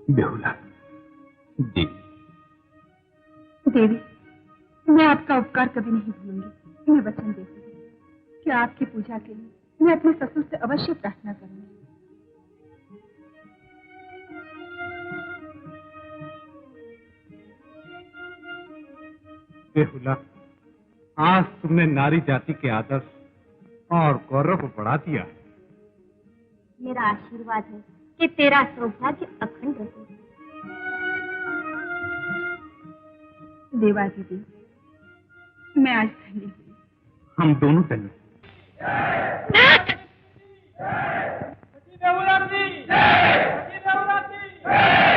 बेहुला, देवी, मैं आपका उपकार कभी नहीं भूलूंगी। मैं वचन देती हूँ कि आपकी पूजा के लिए मैं अपने ससुर से अवश्य प्रार्थना करूंगी। बेहुला, आज तुमने नारी जाति के आदर्श और गौरव को बढ़ा दिया है। मेरा आशीर्वाद है कि तेरा सौभाग्य अखंड रहे। देवा दीदी, मैं आज धन्य हुई। हम दोनों धन्य। सती बेहुला की जय! सती बेहुला की जय!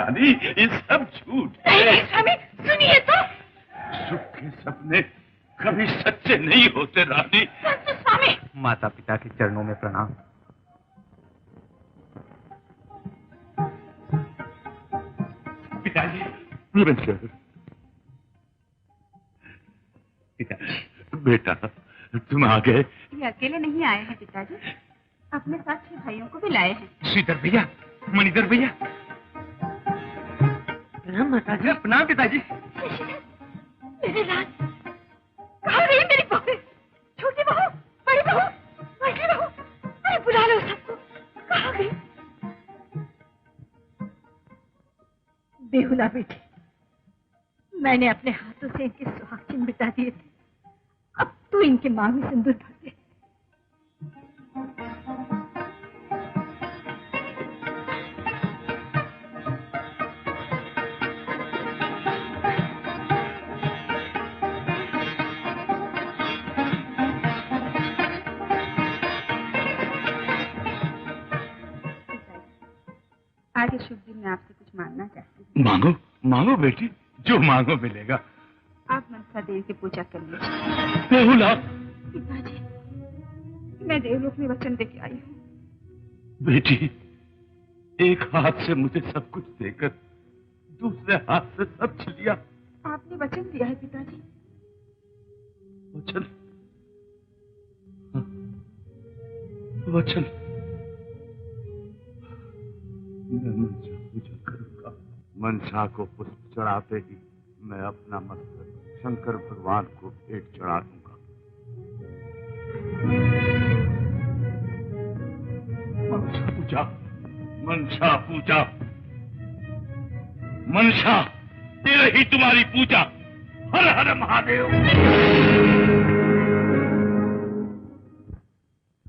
रानी, ये सब झूठ नहीं स्वामी, सुनिए तो। सुख के सपने कभी सच्चे नहीं होते रानी। स्वामी, माता पिता के चरणों में प्रणाम। पिताजी, पिताजी, बेटा तुम आ गए। ये अकेले नहीं आए हैं पिताजी, अपने साथ 6 भाइयों को भी लाए हैं। श्रीधर भैया, मणिधर भैया। प्रणाम माताजी। प्रणाम पिताजी। मेरे लाल, कहाँ गई मेरी बहू? छोटी बहू, बड़ी बहू, बड़ी बहू, अरे बुला लो सबको। कहाँ गई? बेहुला बेटी, मैंने अपने हाथों से इनके सुहाग चिन्ह मिटा दिए थे, अब तू इनके मांग में सिंदूर भर दे। आज इस शुभ दिन में आपसे कुछ मांगना चाहती हूँ। मांगो, मांगो बेटी, जो मांगो मिलेगा। आप मनसा देवी की पूजा कर लीजिए। बेहुला। पिताजी, मैं देवलोक में वचन देके आई हूँ। बेटी, एक हाथ से मुझे सब कुछ देकर दूसरे हाथ से सब छीन लिया। आपने वचन दिया है पिताजी। वचन? वचन? मैं मनसा पूजा करूंगा। मनसा को पुष्प चढ़ाते ही मैं अपना मस्तक शंकर भगवान को भेंट चढ़ा दूंगा। मनसा पूजा, मनसा पूजा, मनसा, ये रही तुम्हारी पूजा। हर हर महादेव।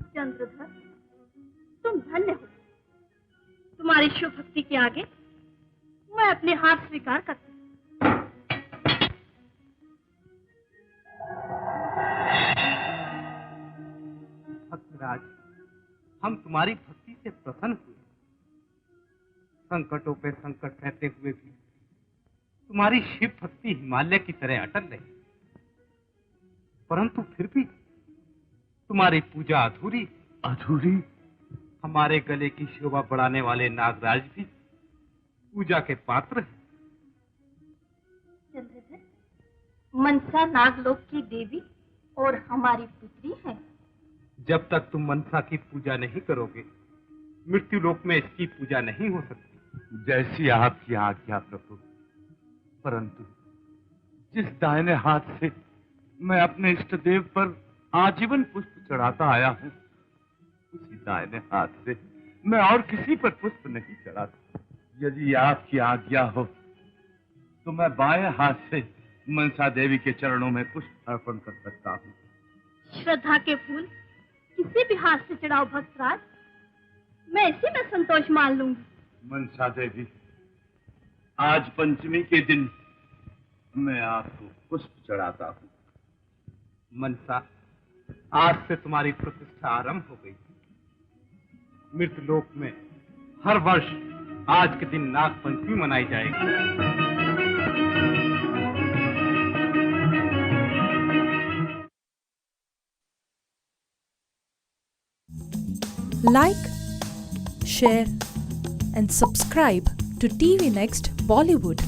चंद्रधर, तुम धन्य हो। तुम्हारी शिव भक्ति के आगे मैं अपने हाथ स्वीकार करती हूँ। भक्तराज, हम तुम्हारी भक्ति से प्रसन्न हुए। संकटों पे संकट रहते हुए भी तुम्हारी शिव भक्ति हिमालय की तरह अटल रही, परंतु फिर भी तुम्हारी पूजा अधूरी। अधूरी? हमारे गले की शोभा बढ़ाने वाले नागराज भी पूजा के पात्र हैं। चंद्रधर, मनसा नागलोक की देवी और हमारी पुत्री है। जब तक तुम मनसा की पूजा नहीं करोगे, मृत्यु लोक में इसकी पूजा नहीं हो सकती। जैसी आपकी आज्ञा प्रभु, परंतु जिस दाहिने हाथ से मैं अपने इष्ट देव पर आजीवन पुष्प चढ़ाता आया हूँ, उसी दाहिने हाथ से मैं और किसी पर पुष्प नहीं चढ़ाता। यदि आपकी आज्ञा हो तो मैं बाएं हाथ से मनसा देवी के चरणों में पुष्प अर्पण कर सकता हूँ। श्रद्धा के फूल किसी भी हाथ से चढ़ाओ भक्तराज, मैं इसी में संतोष मान लूंगी। मनसा देवी, आज पंचमी के दिन मैं आपको पुष्प चढ़ाता हूँ। मनसा, आज से तुम्हारी प्रतिष्ठा आरंभ हो गई। मृत लोक में हर वर्ष आज के दिन नाग पंचमी मनाई जाएगी। Like, share and subscribe to TV Next Bollywood.